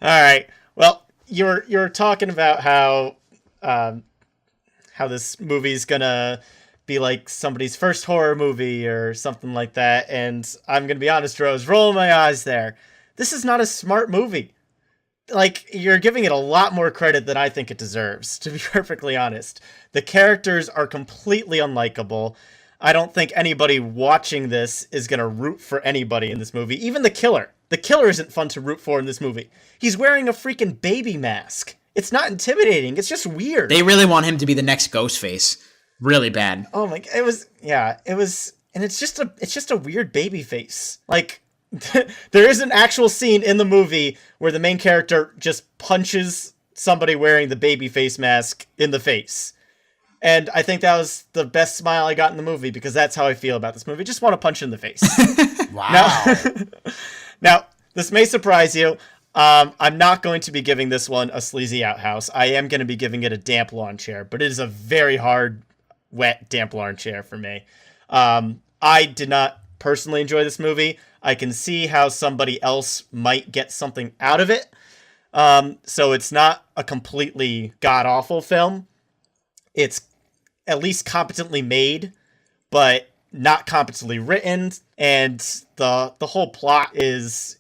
All right. Well, you're talking about how this movie's gonna be like somebody's first horror movie or something like that, and I'm gonna be honest, Drew, I was rolling my eyes there. This is not a smart movie. like, you're giving it a lot more credit than I think it deserves, to be perfectly honest. The characters are completely unlikable. I don't think anybody watching this is going to root for anybody in this movie. Even the killer. The killer isn't fun to root for in this movie. He's wearing a freaking baby mask. It's not intimidating. It's just weird. They really want him to be the next Ghostface. Really bad. Oh my, it was, and it's just a weird baby face. Like, there is an actual scene in the movie where the main character just punches somebody wearing the baby face mask in the face. And I think that was the best smile I got in the movie, because that's how I feel about this movie. Just want to punch in the face. Wow. Now, this may surprise you. I'm not going to be giving this one a sleazy outhouse. I am going to be giving it a damp lawn chair, but it is a very hard, wet, damp lawn chair for me. I did not personally enjoy this movie. I can see how somebody else might get something out of it. So it's not a completely god-awful film. It's at least competently made, but not competently written, and the whole plot is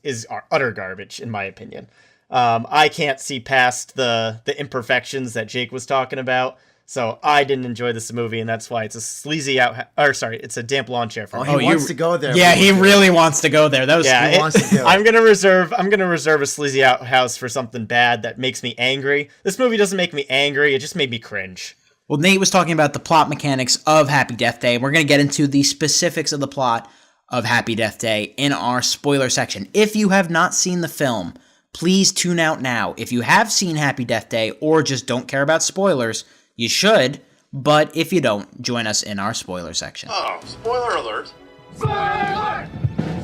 utter garbage, in my opinion. I can't see past the imperfections that Jake was talking about. So I didn't enjoy this movie, and that's why it's a sleazy it's a damp lawn chair for me. He wants to go there. Yeah, he really wants to go there. He wants to go. I'm gonna reserve a sleazy outhouse for something bad that makes me angry. This movie doesn't make me angry; it just made me cringe. Well, Nate was talking about the plot mechanics of Happy Death Day. We're going to get into the specifics of the plot of Happy Death Day in our spoiler section. If you have not seen the film, please tune out now. If you have seen Happy Death Day or just don't care about spoilers, you should. But if you don't, join us in our spoiler section. Oh, spoiler alert. Spoiler alert!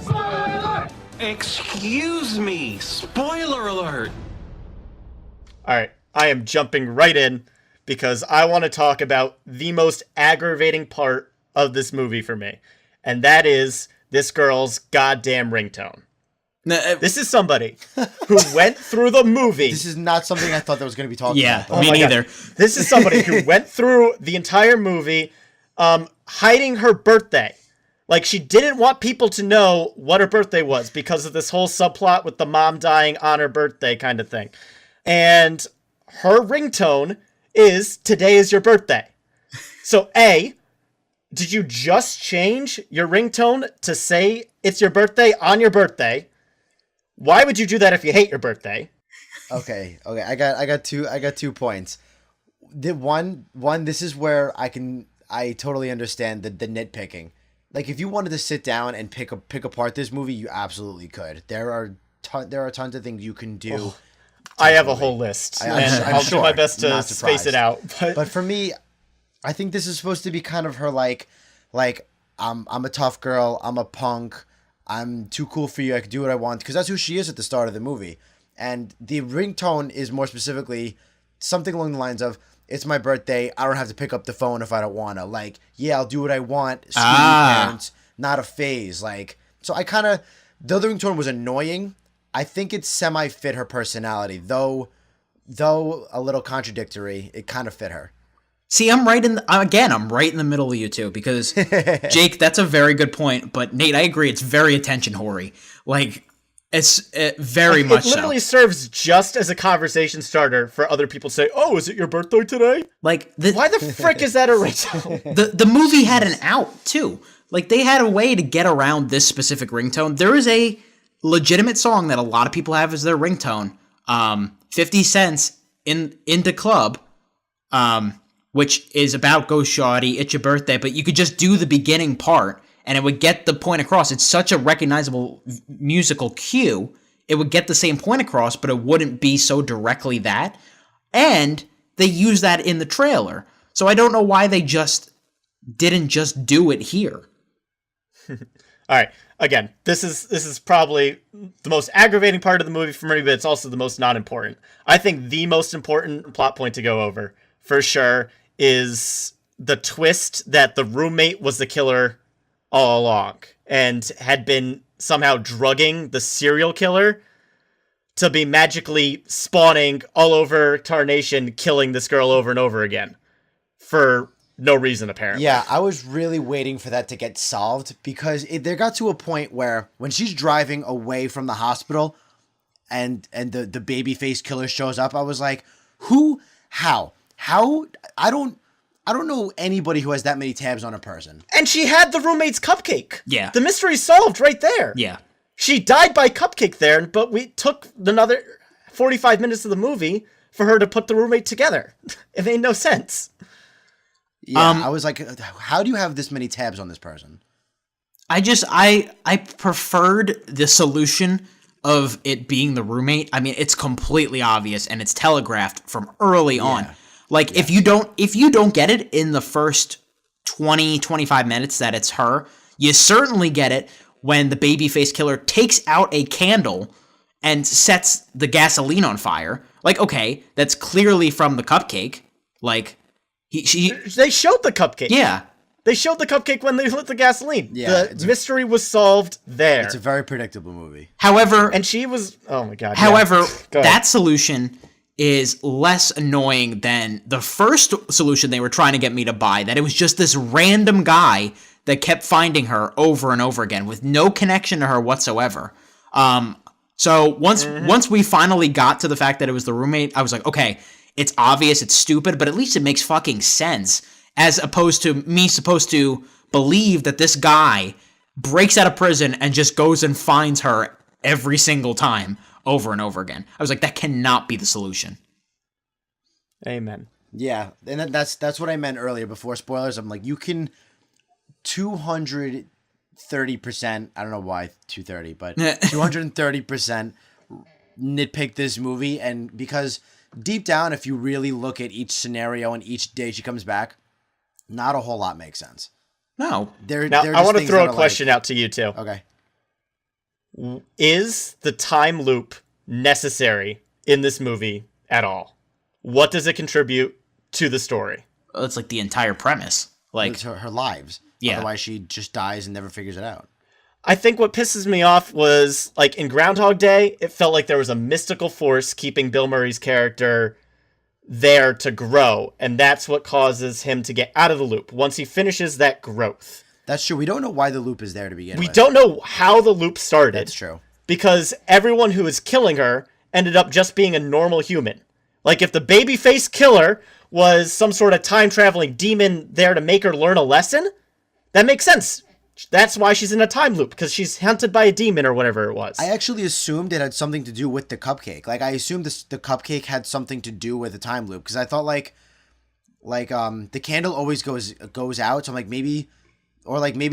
Spoiler alert! Excuse me, spoiler alert! All right, I am jumping right in, because I want to talk about the most aggravating part of this movie for me. And that is this girl's goddamn ringtone. This is somebody who went through the movie. This is not something I thought that was going to be talking about. Yeah, me neither. This is somebody who went through the entire movie hiding her birthday. Like, she didn't want people to know what her birthday was because of this whole subplot with the mom dying on her birthday kind of thing. And her ringtone is "Today is your birthday." So A, did you just change your ringtone to say it's your birthday on your birthday? Why would you do that if you hate your birthday? Okay. I got 2 points. The one, this is where I totally understand the nitpicking. Like, if you wanted to sit down and pick apart this movie, you absolutely could. There are tons of things you can do. Oh. I have a whole list, and I'll do my best to space it out. But for me, I think this is supposed to be kind of her like I'm a tough girl, I'm a punk, I'm too cool for you, I can do what I want, because that's who she is at the start of the movie. And the ringtone is more specifically something along the lines of, "It's my birthday, I don't have to pick up the phone if I don't want to." Like, yeah, I'll do what I want, sweetie parents, not a phase. Like, so though the ringtone was annoying, I think it semi-fit her personality, though a little contradictory. It kind of fit her. See, I'm right in the middle of you two, because Jake, that's a very good point. But Nate, I agree. It's very attention whory. Like, it's very much. It literally serves just as a conversation starter for other people to say, "Oh, is it your birthday today?" Like, why the frick is that a ringtone? The movie had an out too. Like, they had a way to get around this specific ringtone. There is a legitimate song that a lot of people have as their ringtone. 50 Cent's in the club, which is about "Go Shawty, it's your birthday," but you could just do the beginning part and it would get the point across. It's such a recognizable musical cue. It would get the same point across, but it wouldn't be so directly that. And they use that in the trailer. So I don't know why they didn't just do it here. All right. Again, this is probably the most aggravating part of the movie for me, but it's also the most not important. I think the most important plot point to go over, for sure, is the twist that the roommate was the killer all along and had been somehow drugging the serial killer to be magically spawning all over Tarnation, killing this girl over and over again for no reason, apparently. Yeah, I was really waiting for that to get solved, because there got to a point where when she's driving away from the hospital, and the baby face killer shows up, I was like, how? I don't know anybody who has that many tabs on a person. And she had the roommate's cupcake. Yeah. The mystery's solved right there. Yeah. She died by cupcake there, but we took another 45 minutes of the movie for her to put the roommate together. It made no sense. Yeah, I was like, how do you have this many tabs on this person? I preferred the solution of it being the roommate. I mean, it's completely obvious and it's telegraphed from early on. Like, if you don't get it in the first 20, 25 minutes that it's her, you certainly get it when the babyface killer takes out a candle and sets the gasoline on fire. Like, okay, that's clearly from the cupcake. Like, they showed the cupcake. Yeah. They showed the cupcake when they lit the gasoline. Yeah, the mystery was solved there. It's a very predictable movie. However, and she was, oh my God. However, yeah. that solution is less annoying than the first solution they were trying to get me to buy, that it was just this random guy that kept finding her over and over again with no connection to her whatsoever. So once we finally got to the fact that it was the roommate, I was like, okay, it's obvious, it's stupid, but at least it makes fucking sense, as opposed to me supposed to believe that this guy breaks out of prison and just goes and finds her every single time over and over again. I was like, that cannot be the solution. Amen. Yeah, and that's what I meant earlier before spoilers. I'm like, you can 230%, I don't know why 230, but 230% nitpick this movie, and because deep down, if you really look at each scenario and each day she comes back, not a whole lot makes sense. No. Now, I want to throw a question out to you two. Okay. Is the time loop necessary in this movie at all? What does it contribute to the story? Well, it's like the entire premise. Like, it's her lives. Yeah. Otherwise, she just dies and never figures it out. I think what pisses me off was, like, in Groundhog Day, it felt like there was a mystical force keeping Bill Murray's character there to grow, and that's what causes him to get out of the loop once he finishes that growth. That's true. We don't know why the loop is there to begin with. We don't know how the loop started. That's true. Because everyone who is killing her ended up just being a normal human. Like, if the babyface killer was some sort of time-traveling demon there to make her learn a lesson, that makes sense. That's why she's in a time loop, because she's hunted by a demon or whatever it was. I actually assumed it had something to do with the cupcake. Like, I assumed the cupcake had something to do with the time loop, because I thought, like the candle always goes out, so I'm like, maybe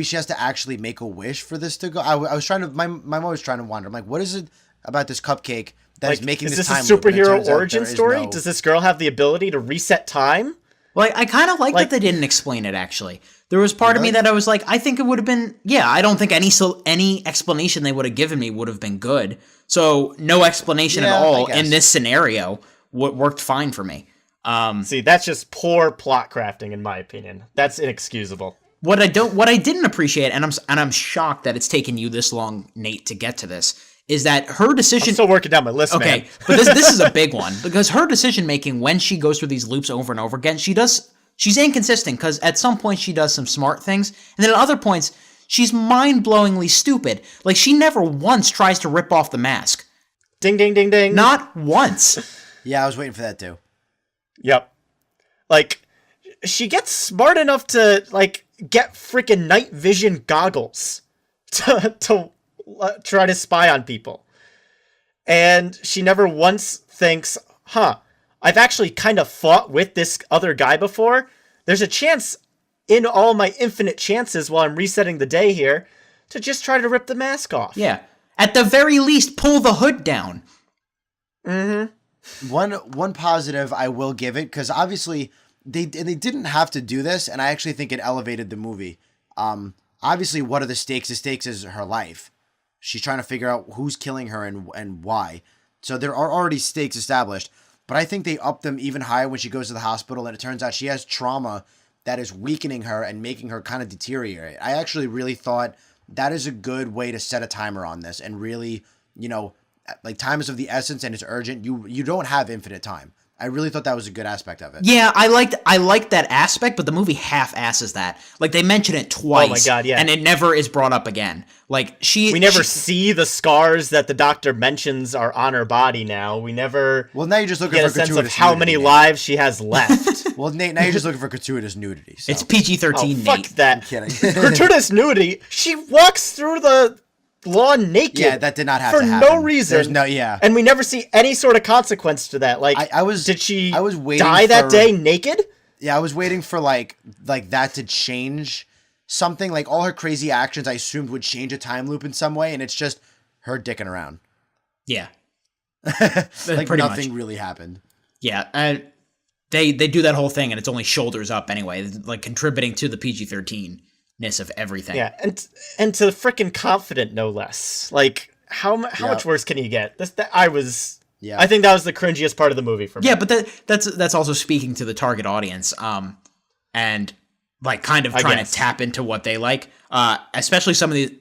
she has to actually make a wish for this to go. I was trying to, my mom was trying to wonder. I'm like, what is it about this cupcake that is making this time loop? Is this a superhero origin story? Does this girl have the ability to reset time? Well, I kind of like that they didn't explain it, actually. There was part of me that I was like, I think it would have been, I don't think any explanation they would have given me would have been good. So no explanation at all in this scenario worked fine for me. See, that's just poor plot crafting, in my opinion. That's inexcusable. What I didn't appreciate, and I'm shocked that it's taken you this long, Nate, to get to this, is that her decision. I'm still working down my list, man. Okay, but this is a big one, because her decision making when she goes through these loops over and over again, she's inconsistent, because at some point she does some smart things, and then at other points she's mind-blowingly stupid. Like, she never once tries to rip off the mask. Ding, ding, ding, ding. Not once. Yeah, I was waiting for that too. Yep. Like, she gets smart enough to, like, get freaking night vision goggles to try to spy on people. And she never once thinks, I've actually kind of fought with this other guy before. There's a chance in all my infinite chances while I'm resetting the day here to just try to rip the mask off. Yeah. At the very least, pull the hood down. Mm-hmm. One positive I will give it, because obviously they didn't have to do this, and I actually think it elevated the movie. Obviously, what are the stakes? The stakes is her life. She's trying to figure out who's killing her and why. So there are already stakes established. But I think they up them even higher when she goes to the hospital, and it turns out she has trauma that is weakening her and making her kind of deteriorate. I actually really thought that is a good way to set a timer on this, and really, like, time is of the essence and it's urgent. You don't have infinite time. I really thought that was a good aspect of it. Yeah, I liked that aspect, but the movie half-asses that. Like, they mention it twice. Oh my God, yeah. And it never is brought up again. Like, we never see the scars that the doctor mentions are on her body now. We never now you're just looking get for a sense of gratuitous how nudity, many Nate. lives she has left. Well, Nate, now you're just looking for gratuitous nudity. So. It's PG-13, Nate. Fuck that. I'm kidding. Gratuitous nudity. She walks through the lawn naked. Yeah, that did not have for to happen. no reason. There's no, yeah. And we never see any sort of consequence to that. Like, did she die that day naked? Yeah, I was waiting for like that to change something. Like all her crazy actions, I assumed would change a time loop in some way, and it's just her dicking around. Yeah. Like Pretty nothing much. really happened. Yeah, and they do that whole thing, and it's only shoulders up anyway, like contributing to the PG-13-ness of everything. Yeah, and to frickin' confident, no less. Like, how much worse can you get? I think that was the cringiest part of the movie for me. Yeah, but that's also speaking to the target audience, and like kind of trying to tap into what they like, especially some of the.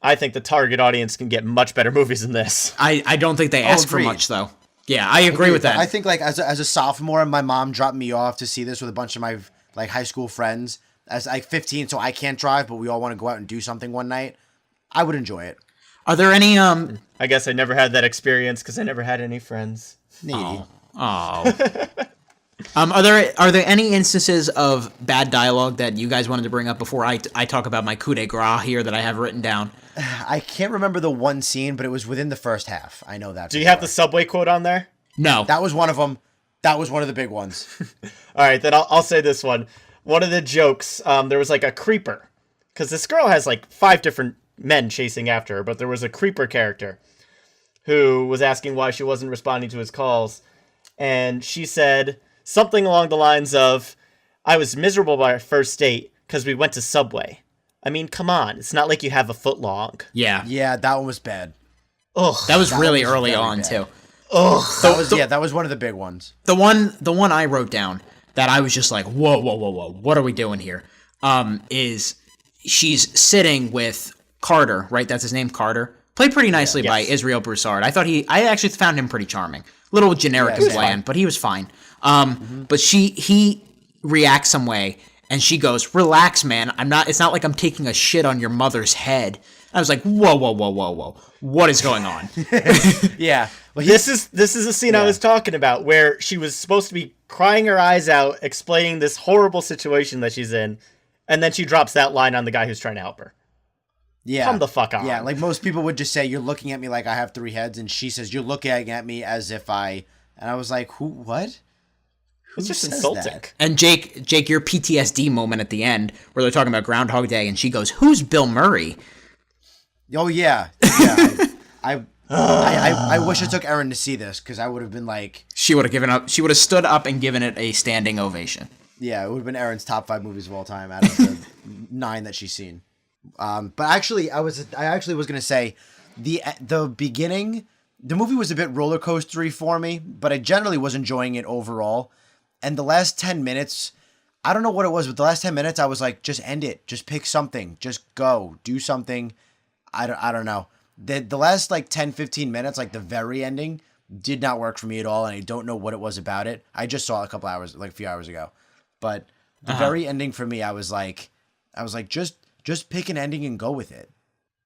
I think the target audience can get much better movies than this. I don't think they ask for much though. Yeah, I agree with that. I think like as a sophomore, my mom dropped me off to see this with a bunch of my like high school friends. As like 15, so I can't drive, but we all want to go out and do something one night. I would enjoy it. Are there any I guess I never had that experience because I never had any friends. Needy. Oh. Are there any instances of bad dialogue that you guys wanted to bring up before I talk about my coup de grace here that I have written down? I can't remember the one scene, but it was within the first half. I know that. Do you have the subway quote on there? No. That was one of them. That was one of the big ones. All right, then I'll say this one. One of the jokes, there was like a creeper. Because this girl has like 5 different men chasing after her, but there was a creeper character who was asking why she wasn't responding to his calls. And she said something along the lines of, I was miserable by our first date because we went to Subway. I mean, come on. It's not like you have a foot long. Yeah. Yeah, that one was bad. Ugh. That was really early on, too. Ugh. That was one of the big ones. The one I wrote down that I was just like, whoa, what are we doing here? Is she's sitting with Carter, right? That's his name, Carter. Played pretty nicely by Israel Broussard. I actually found him pretty charming. Little generic and bland, but he was fine. But he reacts some way, and she goes, "Relax, man. It's not like I'm taking a shit on your mother's head." I was like, whoa. What is going on? Yeah. Well, this is a scene I was talking about where she was supposed to be crying her eyes out, explaining this horrible situation that she's in, and then she drops that line on the guy who's trying to help her. Yeah. Come the fuck on. Yeah, like most people would just say, you're looking at me like I have 3 heads, and she says, you're looking at me as if I... And I was like, who, what? It's just insulting. That? And Jake, your PTSD moment at the end, where they're talking about Groundhog Day, and she goes, who's Bill Murray? Oh, yeah. I wish I took Erin to see this, because I would have been like... She would have given up. She would have stood up and given it a standing ovation. Yeah, it would have been Erin's top 5 movies of all time out of the 9 that she's seen. But actually, I was going to say the beginning, the movie was a bit roller coastery for me, but I generally was enjoying it overall. And the last 10 minutes, I don't know what it was, but the last 10 minutes, I was like, just end it, just pick something, just go, do something. I don't know. The last like 10, 15 minutes, like the very ending, did not work for me at all, and I don't know what it was about it. I just saw it a few hours ago, but the very ending for me, I was like, just pick an ending and go with it.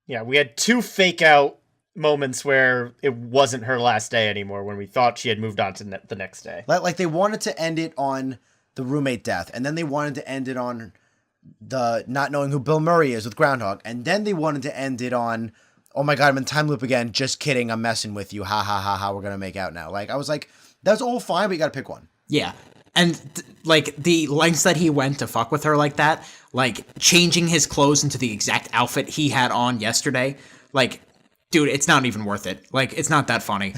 Yeah, we had 2 fake out moments where it wasn't her last day anymore when we thought she had moved on to the next day. Like they wanted to end it on the roommate death, and then they wanted to end it on the not knowing who Bill Murray is with Groundhog, and then they wanted to end it on, oh my God, I'm in time loop again. Just kidding, I'm messing with you. Ha ha ha ha. We're gonna make out now. Like I was like, that's all fine, but you gotta pick one. Yeah. And, like, the lengths that he went to fuck with her like that, like, changing his clothes into the exact outfit he had on yesterday, like, dude, it's not even worth it. Like, it's not that funny.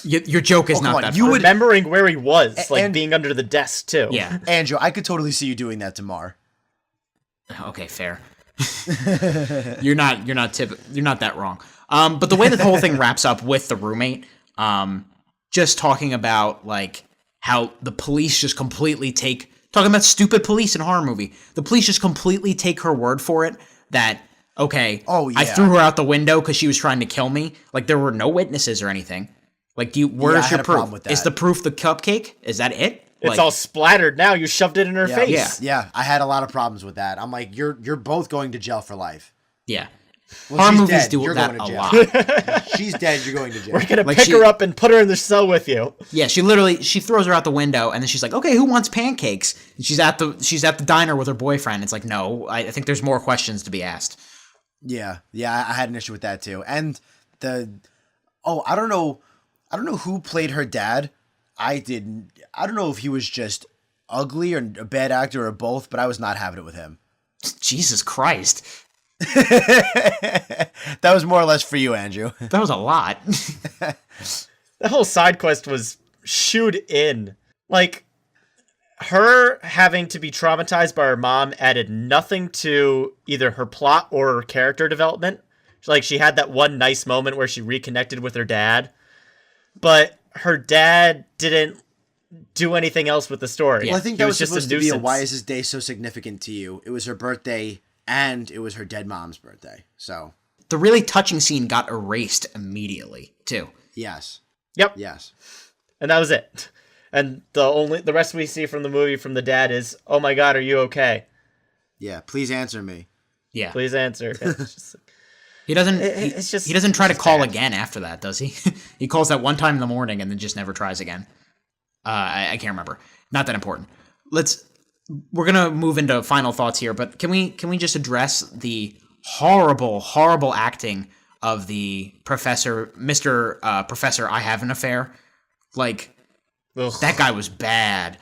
Your joke is not that funny. Remembering where he was, like, being under the desk, too. Yeah. Andrew, I could totally see you doing that to Mar. Okay, fair. You're not that wrong. But the way that the whole thing wraps up with the roommate, just talking about, like, how the police just completely talking about stupid police in a horror movie. The police just completely take her word for it that, okay, oh, yeah. I threw her out the window because she was trying to kill me. Like, there were no witnesses or anything. Like, where's your problem proof? with that. Is the proof the cupcake? Is that it? It's all splattered now. You shoved it in her face. Yeah, I had a lot of problems with that. I'm like, you're both going to jail for life. Yeah. Well, Horror she's movies dead. do You're that going to a jail. lot. She's dead. You're going to jail. We're going to pick her up and put her in the cell with you. Yeah, she throws her out the window, and then she's like, okay, who wants pancakes? And she's at the diner with her boyfriend. It's like, no, I think there's more questions to be asked. Yeah, I had an issue with that too. And I don't know who played her dad. I don't know if he was just ugly or a bad actor or both, but I was not having it with him. Jesus Christ. That was more or less for you, Andrew. That was a lot. The whole side quest was shooed in. Like, her having to be traumatized by her mom added nothing to either her plot or her character development. Like, she had that one nice moment where she reconnected with her dad, but her dad didn't do anything else with the story. Well, I think that was supposed to be a why is this day so significant to you? It was her birthday and it was her dead mom's birthday. So the really touching scene got erased immediately, too. Yes. Yep. Yes. And that was it. And the rest we see from the movie from the dad is, "Oh my God, are you okay?" Yeah, please answer me. Yeah. Please answer. It's just, he doesn't he doesn't try to call bad. again after that, does he? He calls that one time in the morning and then just never tries again. I can't remember. Not that important. We're going to move into final thoughts here, but can we just address the horrible acting of the Professor I Have an Affair? Like, ugh. That guy was bad.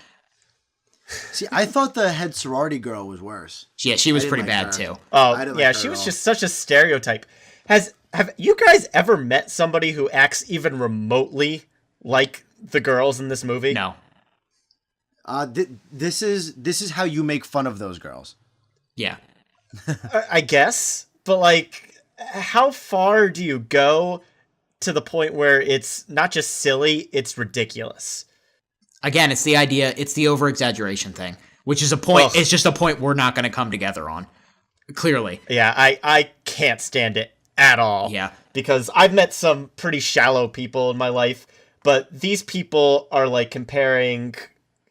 See, I thought the head sorority girl was worse. Yeah, she was pretty bad too. Oh, yeah, she was just such a stereotype. Have you guys ever met somebody who acts even remotely like the girls in this movie? No. This is how you make fun of those girls. Yeah. I guess, but like, how far do you go to the point where it's not just silly, it's ridiculous? Again, it's the idea, it's the over-exaggeration thing, which is a point, It's just a point we're not going to come together on, clearly. Yeah, I can't stand it at all. Yeah. Because I've met some pretty shallow people in my life, but these people are like comparing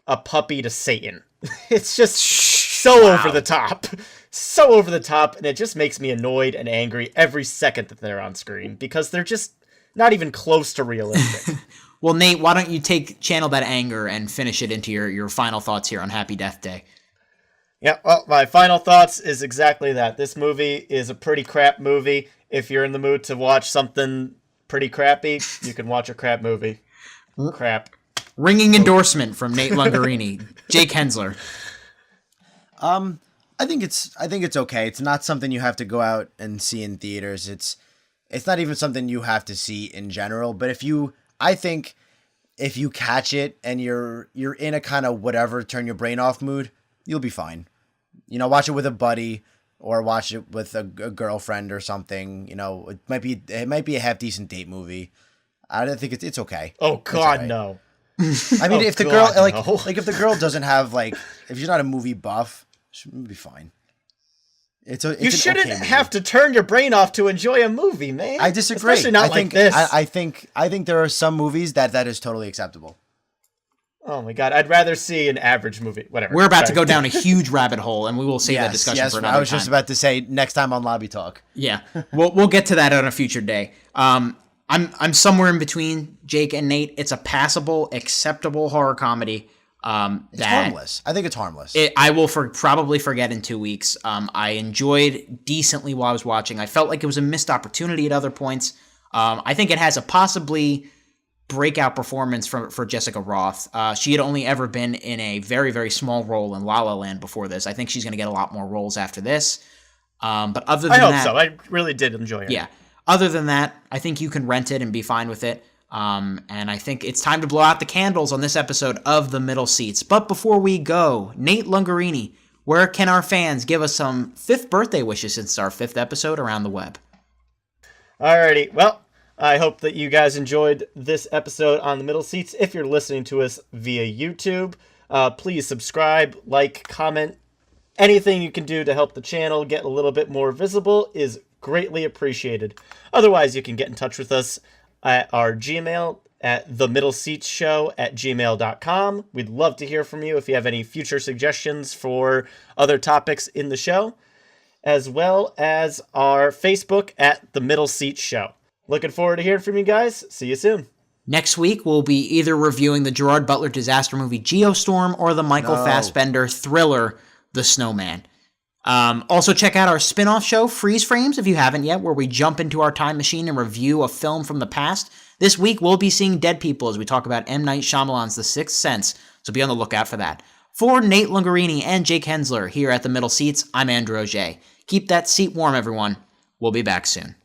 a puppy to Satan. It's just so over the top. So over the top, and it just makes me annoyed and angry every second that they're on screen, because they're just not even close to realistic. Well, Nate, why don't you channel that anger and finish it into your final thoughts here on Happy Death Day? Yeah, well, my final thoughts is exactly that. This movie is a pretty crap movie. If you're in the mood to watch something pretty crappy, you can watch a crap movie. Crap. Ringing endorsement from Nate Lungarini. Jake Hensler. I think it's okay. It's not something you have to go out and see in theaters. It's not even something you have to see in general. But I think if you catch it and you're in a kind of whatever, turn your brain off mood, you'll be fine. You know, watch it with a buddy or watch it with a girlfriend or something. You know, it might be a half decent date movie. I don't think it's okay. Oh God, right. no. I mean, if the girl if the girl doesn't have if she's not a movie buff, she'll be fine. You shouldn't have to turn your brain off to enjoy a movie, man. I disagree. Especially not like this. I think there are some movies that is totally acceptable. Oh my God, I'd rather see an average movie. Whatever. We're about to go down a huge rabbit hole, and we will save that discussion for another time. I was just about to say next time on Lobby Talk. Yeah, we'll get to that on a future day. I'm somewhere in between Jake and Nate. It's a passable, acceptable horror comedy. It's harmless. I think it's harmless. I will probably forget in 2 weeks. I enjoyed decently while I was watching. I felt like it was a missed opportunity at other points. I think it has a possibly breakout performance for Jessica Roth. She had only ever been in a very, very small role in La La Land before this. I think she's going to get a lot more roles after this. But other than that, I hope so. I really did enjoy it. Yeah. Other than that, I think you can rent it and be fine with it. And I think it's time to blow out the candles on this episode of The Middle Seats. But before we go, Nate Lungarini, where can our fans give us some 5th birthday wishes since it's our 5th episode around the web? Alrighty, well, I hope that you guys enjoyed this episode on The Middle Seats. If you're listening to us via YouTube, please subscribe, like, comment. Anything you can do to help the channel get a little bit more visible is greatly appreciated. Otherwise, you can get in touch with us at our Gmail at themiddleseatsshow@gmail.com. We'd love to hear from you if you have any future suggestions for other topics in the show, as well as our Facebook at The Middle Seat Show. Looking forward to hearing from you guys. See you soon. Next week, we'll be either reviewing the Gerard Butler disaster movie Geostorm or the Michael Fassbender thriller The Snowman. Also, check out our spin-off show, Freeze Frames, if you haven't yet, where we jump into our time machine and review a film from the past. This week, we'll be seeing Dead People as we talk about M. Night Shyamalan's The Sixth Sense, so be on the lookout for that. For Nate Lungarini and Jake Hensler here at The Middle Seats, I'm Andrew Auger. Keep that seat warm, everyone. We'll be back soon.